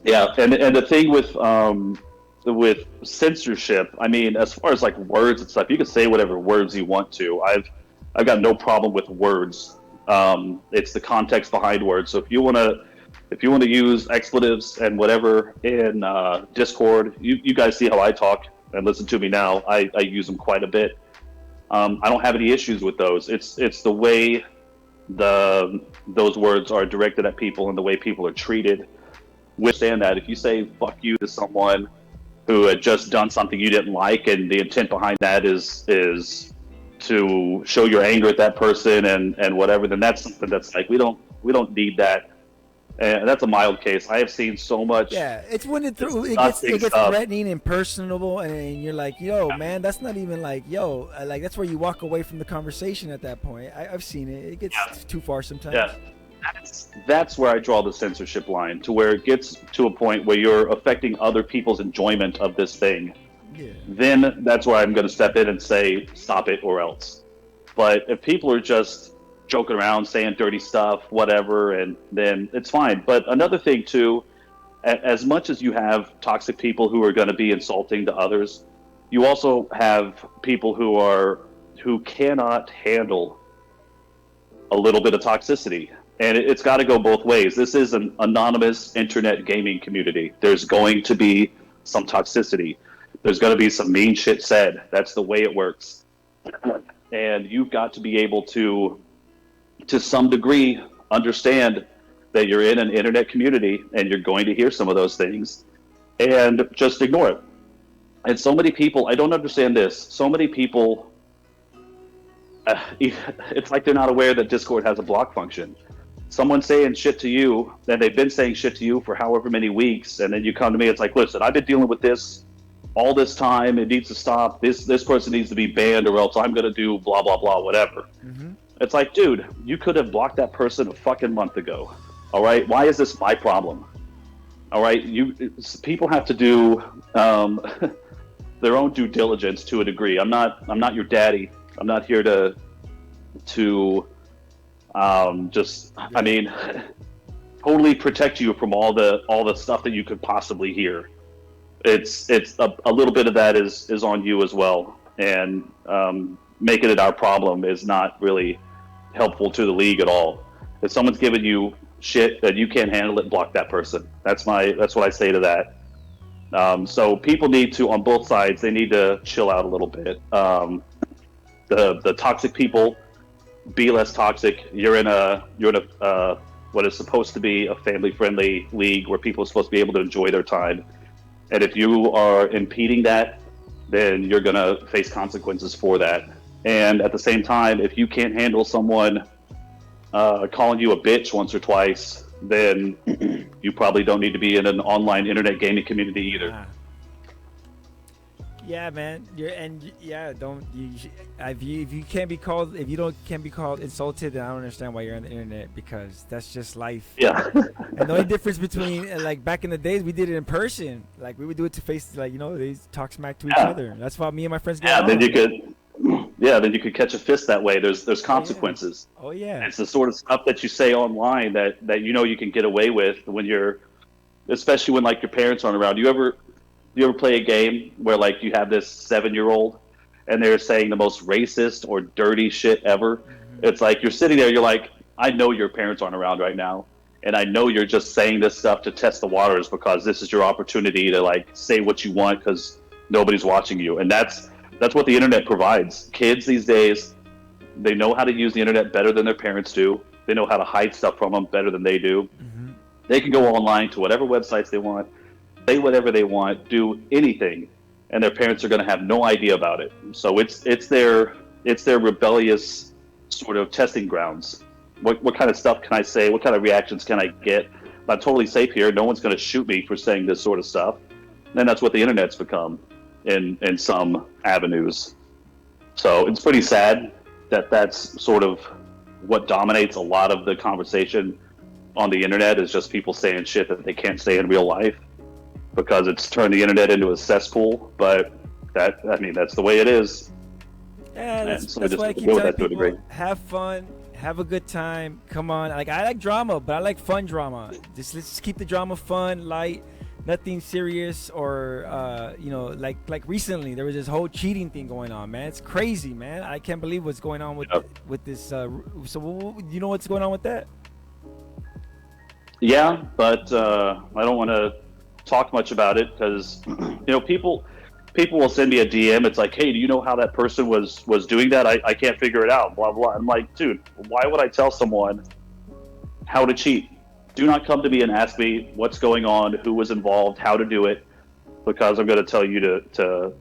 Yeah, and the thing with censorship, I mean, as far as like words and stuff, you can say whatever words you want to. I've got no problem with words. It's the context behind words. So if you want to use expletives and whatever in Discord, you guys see how I talk and listen to me now. I use them quite a bit. I don't have any issues with those. It's the way those words are directed at people and the way people are treated. Understand that if you say fuck you to someone who had just done something you didn't like, and the intent behind that is to show your anger at that person and whatever, then that's something that's like we don't need that. And that's a mild case. I have seen so much. Yeah, it's when it gets threatening and personable, and you're like, yo, man, that's not even like, yo, like that's where you walk away from the conversation at that point. I've seen it. It gets too far sometimes. Yeah, that's where I draw the censorship line, to where it gets to a point where you're affecting other people's enjoyment of this thing. Yeah. Then that's where I'm going to step in and say, stop it or else. But if people are just joking around, saying dirty stuff, whatever, and then it's fine. But another thing too, as much as you have toxic people who are going to be insulting to others, you also have people who cannot handle a little bit of toxicity. And it's got to go both ways. This is an anonymous internet gaming community. There's going to be some toxicity. There's going to be some mean shit said. That's the way it works. And you've got to be able to some degree, understand that you're in an internet community and you're going to hear some of those things and just ignore it. And so many people, I don't understand this. So many people, it's like they're not aware that Discord has a block function. Someone's saying shit to you, and they've been saying shit to you for however many weeks, and then you come to me, it's like, listen, I've been dealing with this all this time. It needs to stop. This person needs to be banned, or else I'm going to do blah, blah, blah, whatever. Mm-hmm. It's like, dude, you could have blocked that person a fucking month ago. All right? Why is this my problem? All right? People have to do their own due diligence to a degree. I'm not your daddy. I'm not here to I mean, totally protect you from all the stuff that you could possibly hear. It's a little bit of that is on you as well, and making it our problem is not really helpful to the league at all. If someone's giving you shit that you can't handle it, block that person. That's what I say to that. So people need to, on both sides, they need to chill out a little bit. The toxic people, be less toxic. You're in a what is supposed to be a family-friendly league where people are supposed to be able to enjoy their time. And if you are impeding that, then you're going to face consequences for that. And at the same time, if you can't handle someone calling you a bitch once or twice, then you probably don't need to be in an online internet gaming community either. Yeah, man. If you can't be called, if you can't be called insulted, then I don't understand why you're on the internet, because that's just life. Yeah. And the only difference between, like, back in the days, we did it in person. Like, we would do it to face, like, they talk smack to each other. That's why me and my friends get along. Then you could catch a fist that way. There's consequences. Oh yeah. It's the sort of stuff that you say online that you can get away with when you're, especially when, like, your parents aren't around. You ever play a game where, like, you have this 7-year-old and they're saying the most racist or dirty shit ever? Mm-hmm. It's like you're sitting there, you're like, I know your parents aren't around right now, and I know you're just saying this stuff to test the waters because this is your opportunity to, like, say what you want because nobody's watching you. And that's what the internet provides. Kids these days, they know how to use the internet better than their parents do. They know how to hide stuff from them better than they do. Mm-hmm. They can go online to whatever websites they want, say whatever they want, do anything, and their parents are going to have no idea about it. So it's their rebellious sort of testing grounds. What kind of stuff can I say? What kind of reactions can I get? I'm totally safe here. No one's going to shoot me for saying this sort of stuff. And that's what the internet's become in some avenues. So it's pretty sad that that's sort of what dominates a lot of the conversation on the internet, is just people saying shit that they can't say in real life, because it's turned the internet into a cesspool. But that's the way it is. Yeah, that's why I keep telling people, have fun, have a good time. Come on, like, I like drama, but I like fun drama. Let's just keep the drama fun, light, nothing serious, or like recently there was this whole cheating thing going on, man. It's crazy, man. I can't believe what's going on with this. So you know what's going on with that? Yeah, but I don't want to talk much about it because people will send me a DM. It's like, hey, do you know how that person was doing that? I can't figure it out, blah blah. I'm like, dude, why would I tell someone how to cheat? Do not come to me and ask me what's going on, who was involved, how to do it, because I'm going to tell you to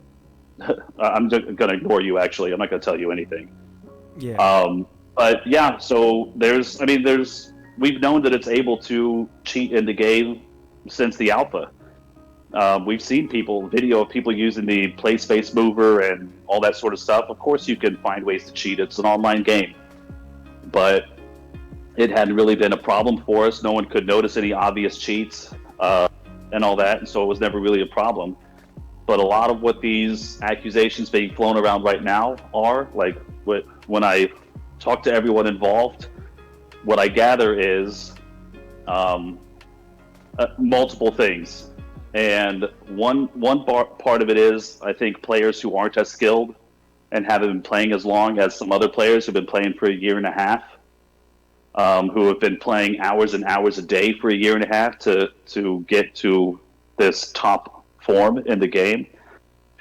I'm going to ignore you. Actually, I'm not going to tell you anything. Yeah. But yeah, so we've known that it's able to cheat in the game since the alpha. We've seen video of people using the play space mover and all that sort of stuff. Of course you can find ways to cheat. It's an online game. But it hadn't really been a problem for us. No one could notice any obvious cheats and all that, and so it was never really a problem. But a lot of what these accusations being flown around right now are, like, when I talk to everyone involved, what I gather is multiple things. And one part of it is, I think, players who aren't as skilled and haven't been playing as long as some other players who've been playing for a year and a half, who have been playing hours and hours a day for a year and a half to get to this top form in the game,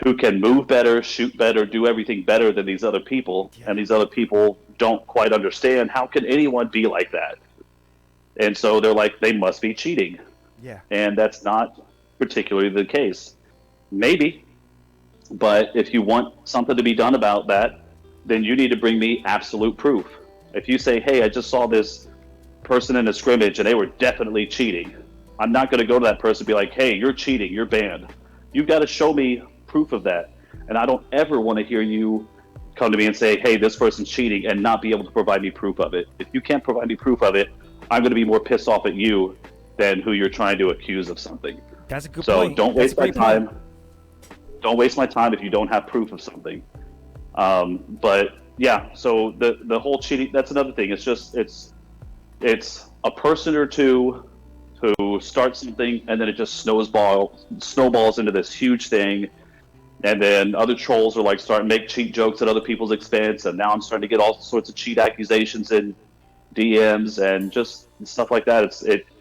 who can move better, shoot better, do everything better than these other people, Yeah. and these other people don't quite understand how can anyone be like that. And so they're like, they must be cheating, Yeah. and that's not particularly the case. Maybe, but if you want something to be done about that, then you need to bring me absolute proof. If you say, hey, I just saw this person in a scrimmage and they were definitely cheating, I'm not going to go to that person and be like, hey, you're cheating, you're banned. You've got to show me proof of that. And I don't ever want to hear you come to me and say, hey, this person's cheating, and not be able to provide me proof of it. If you can't provide me proof of it, I'm going to be more pissed off at you than who you're trying to accuse of something. That's a good So point. don't That's waste a my great point. time. Don't waste my time if you don't have proof of something. But yeah, so the whole cheating, that's another thing. It's just it's a person or two who start something, and then it just snowballs into this huge thing. And then other trolls are like starting to make cheat jokes at other people's expense, and now I'm starting to get all sorts of cheat accusations in DMs and just stuff like that.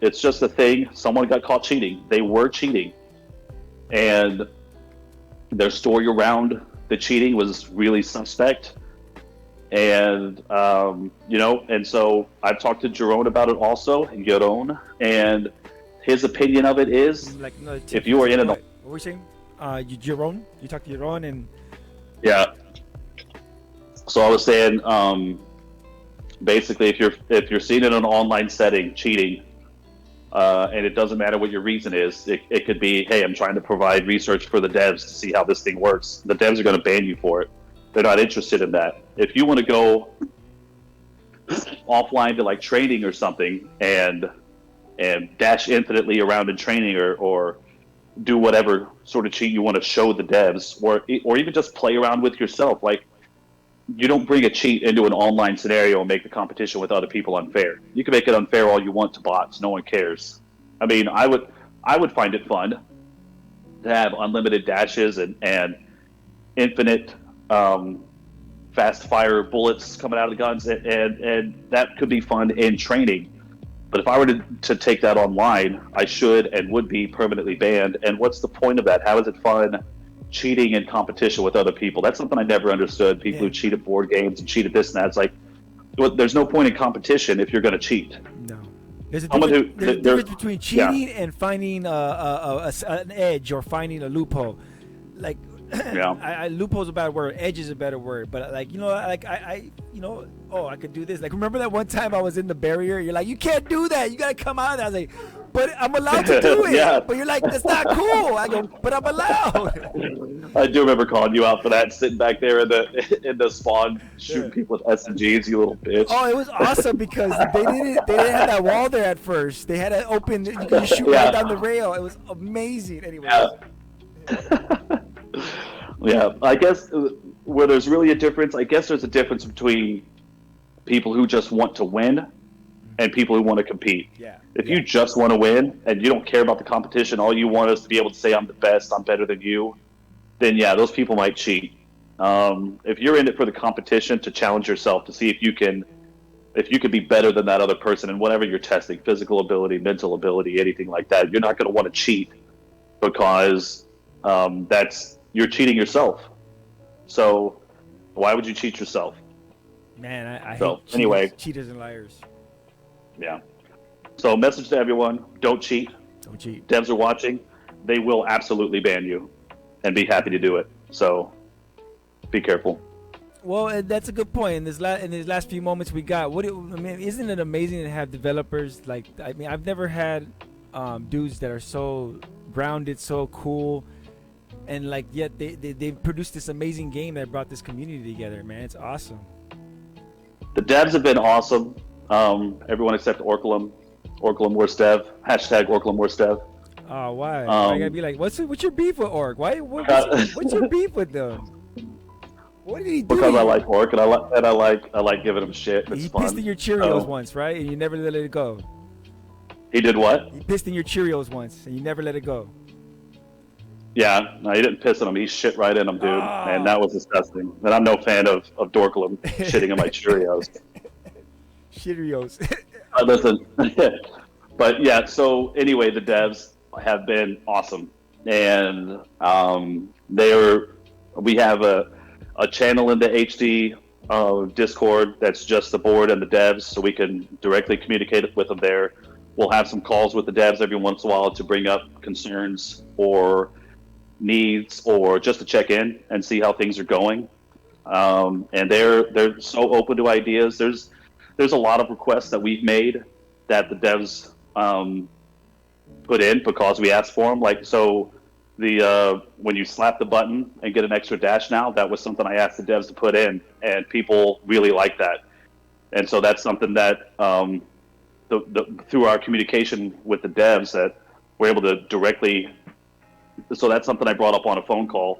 It's just a thing. Someone got caught cheating. They were cheating, and their story around the cheating was really suspect. And and so I've talked to Jerome about it also, and his opinion of it is, Like another tip. if you are in an What were we saying? Jerome? You talked to Jerome and yeah. So I was saying, basically, if you're seen in an online setting cheating, and it doesn't matter what your reason is, it could be, hey, I'm trying to provide research for the devs to see how this thing works. The devs are going to ban you for it. They're not interested in that. If you want to go offline to like training or something and dash infinitely around in training, or do whatever sort of cheat you want to show the devs, or even just play around with yourself, like, you don't bring a cheat into an online scenario and make the competition with other people unfair. You can make it unfair all you want to bots. No one cares. I mean, I would find it fun to have unlimited dashes and infinite fast fire bullets coming out of the guns, and that could be fun in training. But if I were to take that online, I should and would be permanently banned. And what's the point of that? How is it fun cheating in competition with other people? That's something I never understood. People who cheat at board games and cheat at this and that. It's like, well, there's no point in competition if you're going to cheat. no. There's a Someone difference between cheating and finding an edge or finding a loophole. Like, loophole's a bad word. Edge is a better word. But like, I could do this. Like, remember that one time I was in the barrier? You're like, you can't do that. You gotta come out of there. I was like, but I'm allowed to do it. Yeah. But you're like, that's not cool. I go, but I'm allowed. I do remember calling you out for that, sitting back there in the spawn, shooting people with SMGs, you little bitch. Oh, it was awesome because they didn't have that wall there at first. They had it open. You could just shoot right down the rail. It was amazing. Anyway. Yeah, I guess where there's really a difference, I guess there's a difference between people who just want to win and people who want to compete. Yeah. If you just want to win and you don't care about the competition, all you want is to be able to say, I'm the best, I'm better than you, then yeah, those people might cheat. If you're in it for the competition, to challenge yourself to see if you can be better than that other person in whatever you're testing, physical ability, mental ability, anything like that, you're not going to want to cheat, because you're cheating yourself. So why would you cheat yourself? Man, I So, hate anyway. cheaters and liars. Yeah. So message to everyone, don't cheat. Don't cheat. Devs are watching. They will absolutely ban you and be happy to do it. So be careful. Well, and that's a good point. In these last few moments we got, isn't it amazing to have developers like? I mean, I've never had dudes that are so grounded, so cool, and like yet they produced this amazing game that brought this community together. Man, it's awesome. The devs have been awesome. Everyone except Orculum. Orculum worst dev. Hashtag Orculum worst dev. Oh, why? I gotta be like, what's your beef with Orc? What's your beef with them? What did he do? Because I like Orc, and I like giving him shit. It's He fun. pissed in your Cheerios once, right? And you never let it go. He did what? He pissed in your Cheerios once, and you never let it go. Yeah, no, he didn't piss in them. He shit right in them, dude. Oh. And that was disgusting. And I'm no fan of Dorkulum shitting in my Cheerios. Cheerios. Listen. But yeah, so anyway, the devs have been awesome. and we have a channel in the HD Discord that's just the board and the devs, so we can directly communicate with them there. We'll have some calls with the devs every once in a while to bring up concerns or needs, or just to check in and see how things are going. And they're so open to ideas. There's a lot of requests that we've made that the devs put in because we asked for them. Like, so the when you slap the button and get an extra dash now, that was something I asked the devs to put in, and people really like that. And so that's something that through our communication with the devs, that we're able to directly. So that's something I brought up on a phone call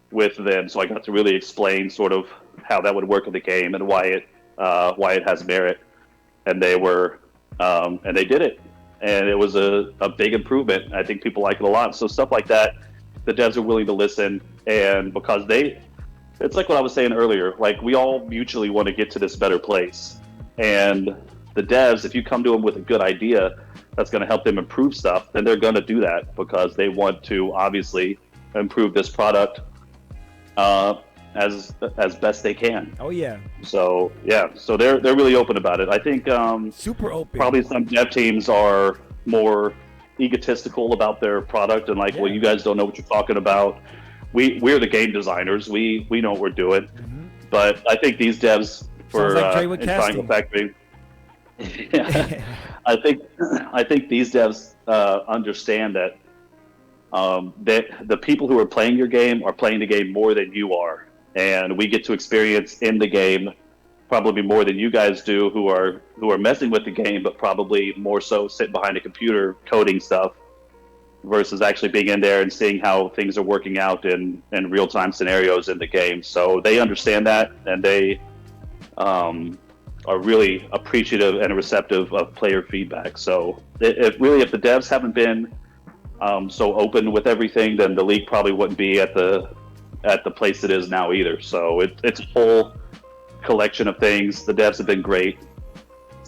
with them. So I got to really explain sort of how that would work in the game and why it has merit. And they did it. And it was a big improvement. I think people like it a lot. So stuff like that, the devs are willing to listen. And because it's like what I was saying earlier, like we all mutually want to get to this better place. And the devs, if you come to them with a good idea that's going to help them improve stuff, then they're going to do that because they want to obviously improve this product as best they can. Oh yeah. So yeah, so they're really open about it. I think super open. Probably some dev teams are more egotistical about their product and like, well, you guys don't know what you're talking about. We're the game designers. We know what we're doing. Mm-hmm. But I think these devs for like in Triangle Factory. Yeah, I think these devs understand that the people who are playing your game are playing the game more than you are, and we get to experience in the game probably more than you guys do, who are messing with the game, but probably more so sitting behind a computer coding stuff versus actually being in there and seeing how things are working out in real-time scenarios in the game. So they understand that, and they are really appreciative and receptive of player feedback. So if the devs haven't been so open with everything, then the league probably wouldn't be at the place it is now either. So it's a whole collection of things. The devs have been great.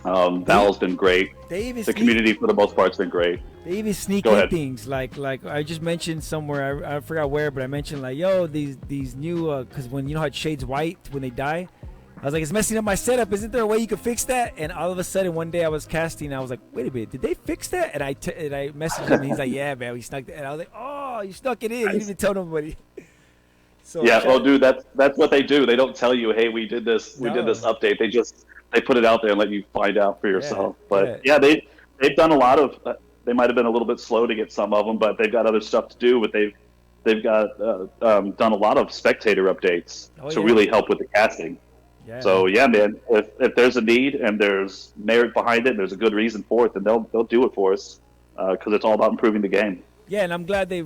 Val's been great. The community for the most part's been great. They even sneak in things like I just mentioned somewhere, I forgot where, but I mentioned like, yo, these new because when you know how it shades white when they die, I was like, it's messing up my setup. Isn't there a way you could fix that? And all of a sudden, one day I was casting, I was like, wait a minute, did they fix that? And I messaged him, and he's like, yeah, man, we snuck that. And I was like, oh, you snuck it in. You didn't even tell nobody. So yeah, well, dude, that's what they do. They don't tell you, hey, we did this update. They put it out there and let you find out for yourself. But yeah, they've done a lot of. They might have been a little bit slow to get some of them, but they've got other stuff to do. But they've got done a lot of spectator updates to really help with the casting. Yeah. So yeah, man, if there's a need and there's merit behind it, and there's a good reason for it, then they'll do it for us because it's all about improving the game. Yeah, and I'm glad they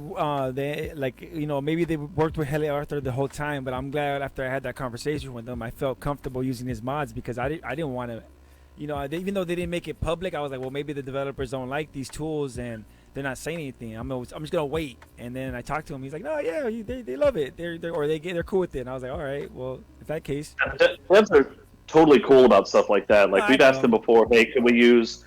like, you know, maybe they worked with Heli Arthur the whole time, but I'm glad after I had that conversation with them, I felt comfortable using his mods because I didn't want to, you know, even though they didn't make it public, I was like, well, maybe the developers don't like these tools and they're not saying anything. I'm just gonna wait. And then I talked to him. He's like, no, yeah, they love it. They're cool with it. And I was like, all right, well, in that case, devs are totally cool about stuff like that. Like we've asked them before, hey, can we use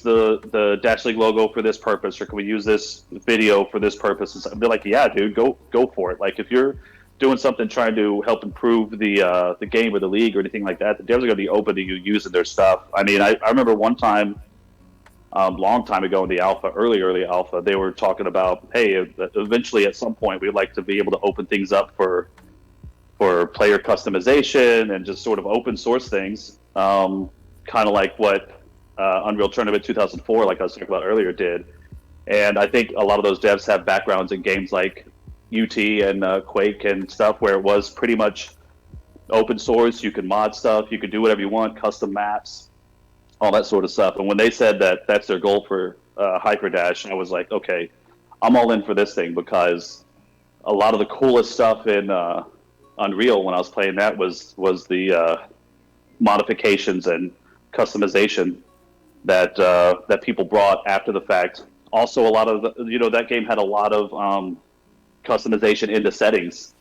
the Dash League logo for this purpose, or can we use this video for this purpose? And they're like, yeah, dude, go for it. Like if you're doing something trying to help improve the game or the league or anything like that, the devs are gonna be open to you using their stuff. I mean, I remember one time. Long time ago in the early alpha, they were talking about, hey, eventually at some point we'd like to be able to open things up for player customization and just sort of open source things, kind of like what Unreal Tournament 2004, like I was talking about earlier, did. And I think a lot of those devs have backgrounds in games like UT and Quake and stuff where it was pretty much open source. You could mod stuff, you could do whatever you want, custom maps, all that sort of stuff. And when they said that that's their goal for Hyperdash, I was like, okay, I'm all in for this thing, because a lot of the coolest stuff in Unreal when I was playing that was the modifications and customization that people brought after the fact. Also, a lot of that game had a lot of customization into settings.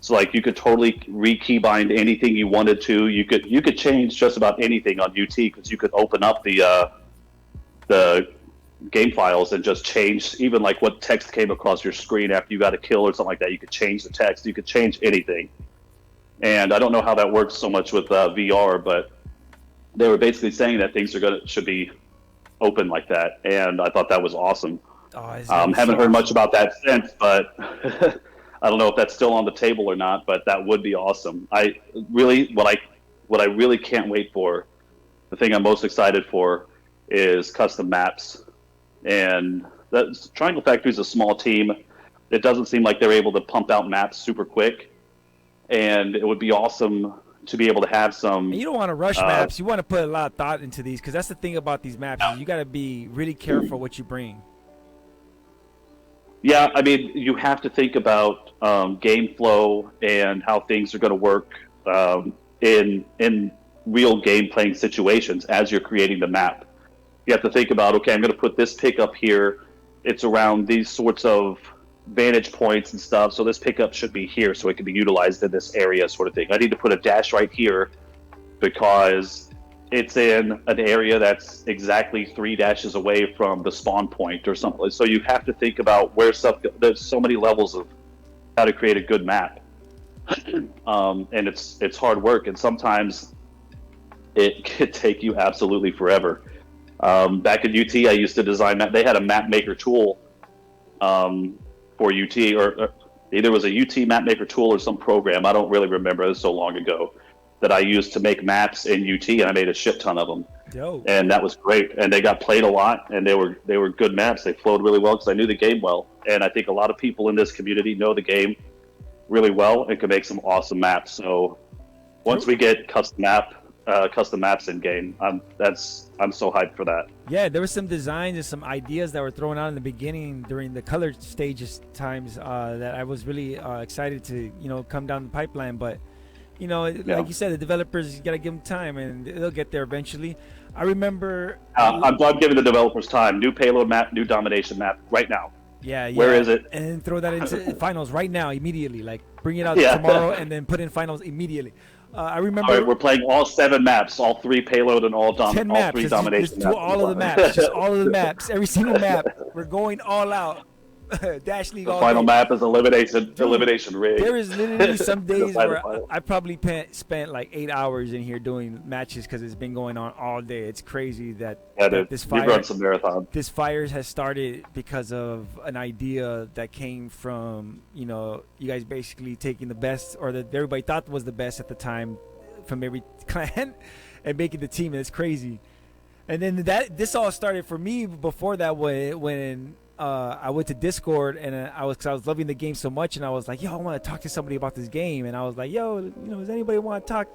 So like you could totally re-keybind anything you wanted to. You could change just about anything on UT because you could open up the game files and just change even like what text came across your screen after you got a kill or something like that. You could change the text. You could change anything. And I don't know how that works so much with VR, but they were basically saying that things should be open like that, and I thought that was awesome. Haven't heard much about that since, but I don't know if that's still on the table or not. But that would be awesome. What I really can't wait for, the thing I'm most excited for, is custom maps. And Triangle Factory is a small team. It doesn't seem like they're able to pump out maps super quick, and it would be awesome to be able to have some. You don't want to rush maps. You want to put a lot of thought into these, because that's the thing about these maps. You got to be really careful what you bring. Yeah, I mean, you have to think about game flow and how things are going to work in real game playing situations as you're creating the map. You have to think about, okay, I'm going to put this pickup here. It's around these sorts of vantage points and stuff, so this pickup should be here so it can be utilized in this area, sort of thing. I need to put a dash right here because it's in an area that's exactly 3 dashes away from the spawn point or something. So you have to think about where stuff. There's so many levels of how to create a good map, and it's hard work, and sometimes it could take you absolutely forever. Back at UT, I used to design map. They had a map maker tool for UT, or either it was a UT map maker tool or some program. I don't really remember. It was so long ago that I used to make maps in UT, and I made a shit ton of them. Yo. And that was great. And they got played a lot, and they were good maps. They flowed really well because I knew the game well. And I think a lot of people in this community know the game really well and can make some awesome maps. So once we get custom maps in game, I'm so hyped for that. Yeah, there were some designs and some ideas that were thrown out in the beginning during the color stages times that I was really excited to come down the pipeline. But like you said, the developers, you gotta give them time, and they'll get there eventually. I remember. I'm giving the developers time. New payload map, new domination map, right now. Yeah. Where is it? And then throw that into finals right now, immediately. Like bring it out tomorrow, and then put in finals immediately. I remember. All right, we're playing all 7 maps, all 3 payload and all 10 all maps. 3 Just domination do maps. all of the maps. Just all of the maps. Every single map. We're going all out. Dash League. The all final day. map is elimination rig. There is literally some days where I probably spent like 8 hours in here doing matches because it's been going on all day. It's crazy that this fire. You've run some marathon. This fire has started because of an idea that came from you guys basically taking the best, or that everybody thought was the best at the time, from every clan and making the team, and it's crazy. And then this all started for me before that when I went to Discord, and cause I was loving the game so much, and I was like, yo, I want to talk to somebody about this game. And I was like, yo, does anybody want to talk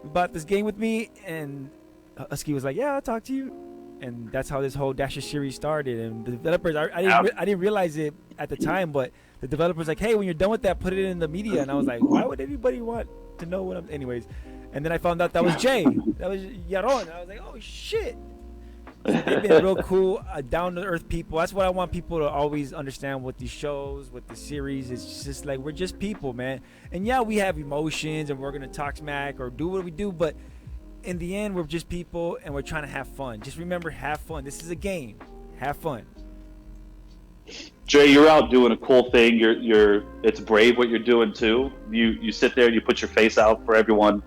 about this game with me? And Husky was like, yeah, I'll talk to you. And that's how this whole Dasher series started. And the developers, I didn't realize it at the time, but the developers like, hey, when you're done with that, put it in the media. And I was like, why would anybody want to know what I'm? Anyways, and then I found out that was Jay, that was Yaron. I was like, oh shit. They've been real cool, down to earth people. That's what I want people to always understand with these shows, with the series. It's just like, we're just people, man. And yeah, we have emotions, and we're gonna talk smack or do what we do, but in the end, we're just people, and we're trying to have fun. Just remember, have fun. This is a game. Have fun. Jay, you're out doing a cool thing. It's brave what you're doing too. You sit there and you put your face out for everyone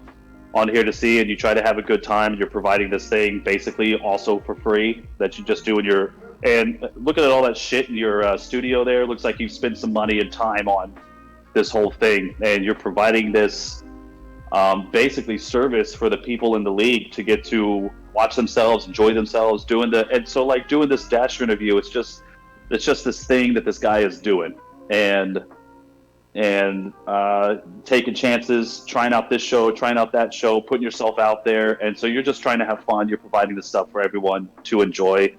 on here to see, and you try to have a good time. You're providing this thing basically also for free that you just do and looking at all that shit in your studio there, looks like you've spent some money and time on this whole thing, and you're providing this basically service for the people in the league to get to watch themselves, enjoy themselves, doing this Dasher interview. It's just this thing that this guy is doing, and taking chances, trying out this show, trying out that show, putting yourself out there. And so you're just trying to have fun. You're providing this stuff for everyone to enjoy.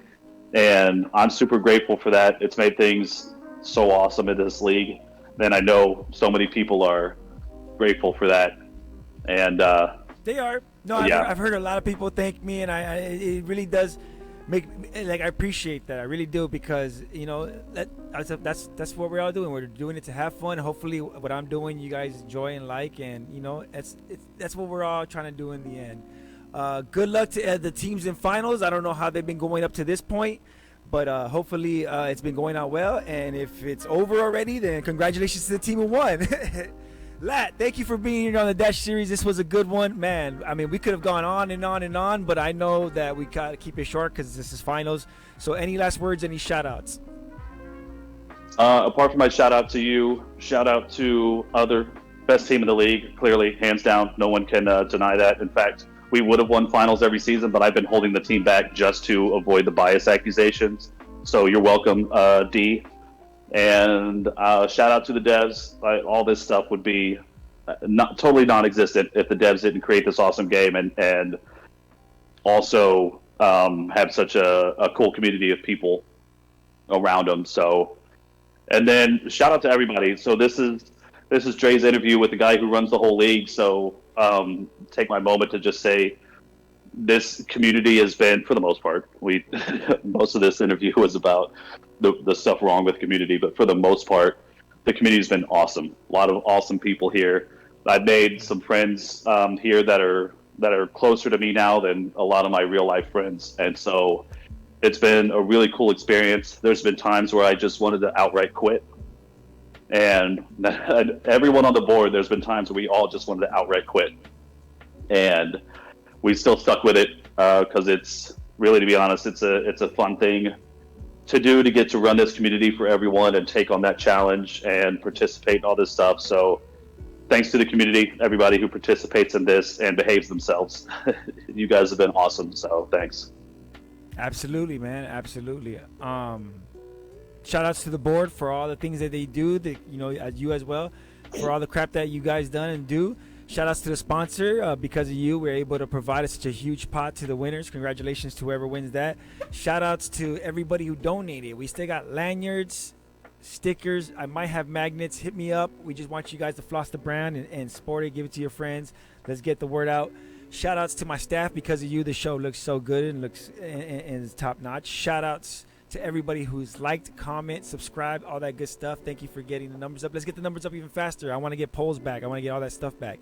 And I'm super grateful for that. It's made things so awesome in this league. And I know so many people are grateful for that. And they are. No, yeah. I've heard a lot of people thank me, and it really does I appreciate that. I really do, because that's what we're all doing. We're doing it to have fun. Hopefully what I'm doing you guys enjoy and like, and that's what we're all trying to do in the end. Good luck to the teams in finals. I don't know how they've been going up to this point, But hopefully it's been going out well. And if it's over already, then congratulations to the team who won. Lat, thank you for being here on the Dash Series. This was a good one, man. I mean, we could have gone on and on and on, but I know that we gotta keep it short because this is finals. So, any last words? Any shout outs? Apart from my shout out to you, shout out to other best team in the league. Clearly, hands down, no one can deny that. In fact, we would have won finals every season, but I've been holding the team back just to avoid the bias accusations. So you're welcome, D. And shout out to the devs. All this stuff would be not totally non-existent if the devs didn't create this awesome game and also have such a cool community of people around them. So, and then shout out to everybody. So this is Dre's interview with the guy who runs the whole league. So take my moment to just say this community has been, for the most part, most of this interview was about the stuff wrong with the community, but for the most part, the community has been awesome. A lot of awesome people here. I've made some friends here that are closer to me now than a lot of my real life friends, and so it's been a really cool experience. There's been times where I just wanted to outright quit, and everyone on the board, there's been times where we all just wanted to outright quit, and we still stuck with it because it's really, to be honest, it's a fun thing to do, to get to run this community for everyone and take on that challenge and participate in all this stuff. So thanks to the community, everybody who participates in this and behaves themselves. You guys have been awesome, so thanks. Absolutely, man. Absolutely. Shout outs to the board for all the things that they do, you as well, for all the crap that you guys done and do. Shout outs to the sponsor. Because of you, we're able to provide such a huge pot to the winners. Congratulations to whoever wins that. Shout outs to everybody who donated. We still got lanyards, stickers. I might have magnets. Hit me up. We just want you guys to floss the brand and sport it. Give it to your friends. Let's get the word out. Shout outs to my staff. Because of you, the show looks so good and looks and is top notch. Shout outs to everybody who's liked, comment, subscribed, all that good stuff. Thank you for getting the numbers up. Let's get the numbers up even faster. I want to get polls back. I want to get all that stuff back.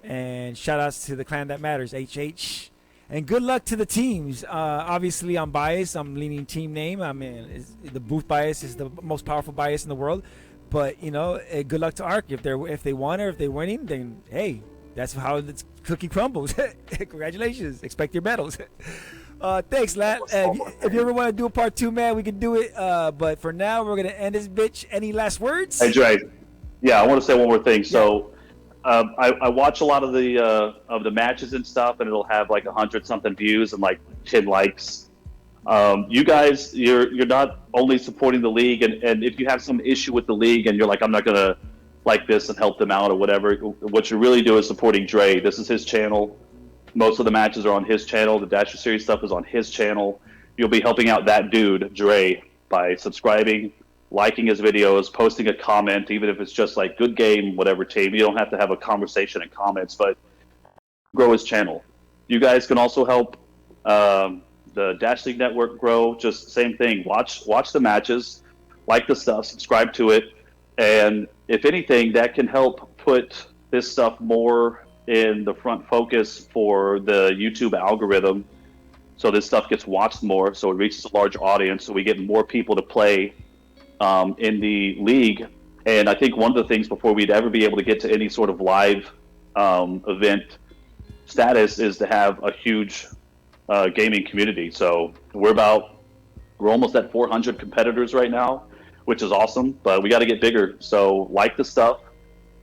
And shout outs to the clan that matters, HH. And good luck to the teams. Obviously, I'm biased. I'm leaning team name. I mean, the booth bias is the most powerful bias in the world. But, good luck to ARC. If they won or if they're winning, then, hey, that's how the cookie crumbles. Congratulations. Expect your medals. Thanks, Lat. If you ever want to do a part 2, man, we can do it. But for now, we're going to end this bitch. Any last words? Hey, Dre. Yeah, I want to say one more thing. So I watch a lot of the matches and stuff, and it'll have like 100-something views and like 10 likes. You guys, you're not only supporting the league, and if you have some issue with the league and you're like, I'm not going to like this and help them out or whatever, what you really do is supporting Dre. This is his channel. Most of the matches are on his channel. The Dasher Series stuff is on his channel. You'll be helping out that dude, Dre, by subscribing, liking his videos, posting a comment, even if it's just like good game, whatever team. You don't have to have a conversation in comments, but grow his channel. You guys can also help the Dash League Network grow. Just same thing. Watch the matches, like the stuff, subscribe to it, and if anything, that can help put this stuff more in the front focus for the YouTube algorithm, so this stuff gets watched more, so it reaches a large audience, so we get more people to play in the league. And I think one of the things before we'd ever be able to get to any sort of live event status is to have a huge gaming community. So we're almost at 400 competitors right now, which is awesome, but we got to get bigger. So like the stuff,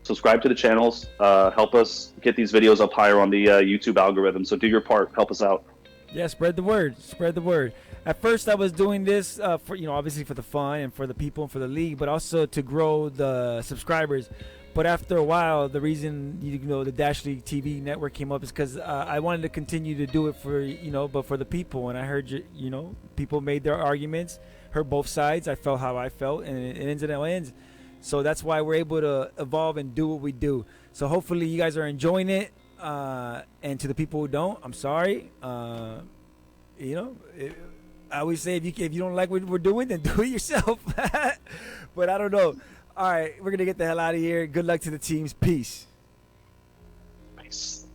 subscribe to the channels, help us get these videos up higher on the YouTube algorithm. So do your part, help us out. Yeah, spread the word. Spread the word. At first, I was doing this for obviously for the fun and for the people and for the league, but also to grow the subscribers. But after a while, the reason the Dash League TV network came up is because I wanted to continue to do it for but for the people. And I heard people made their arguments, heard both sides. I felt how I felt, and it ends and it ends. So that's why we're able to evolve and do what we do. So hopefully you guys are enjoying it. And to the people who don't, I'm sorry. I always say if you don't like what we're doing, then do it yourself. But I don't know. All right, we're going to get the hell out of here. Good luck to the teams. Peace. Peace.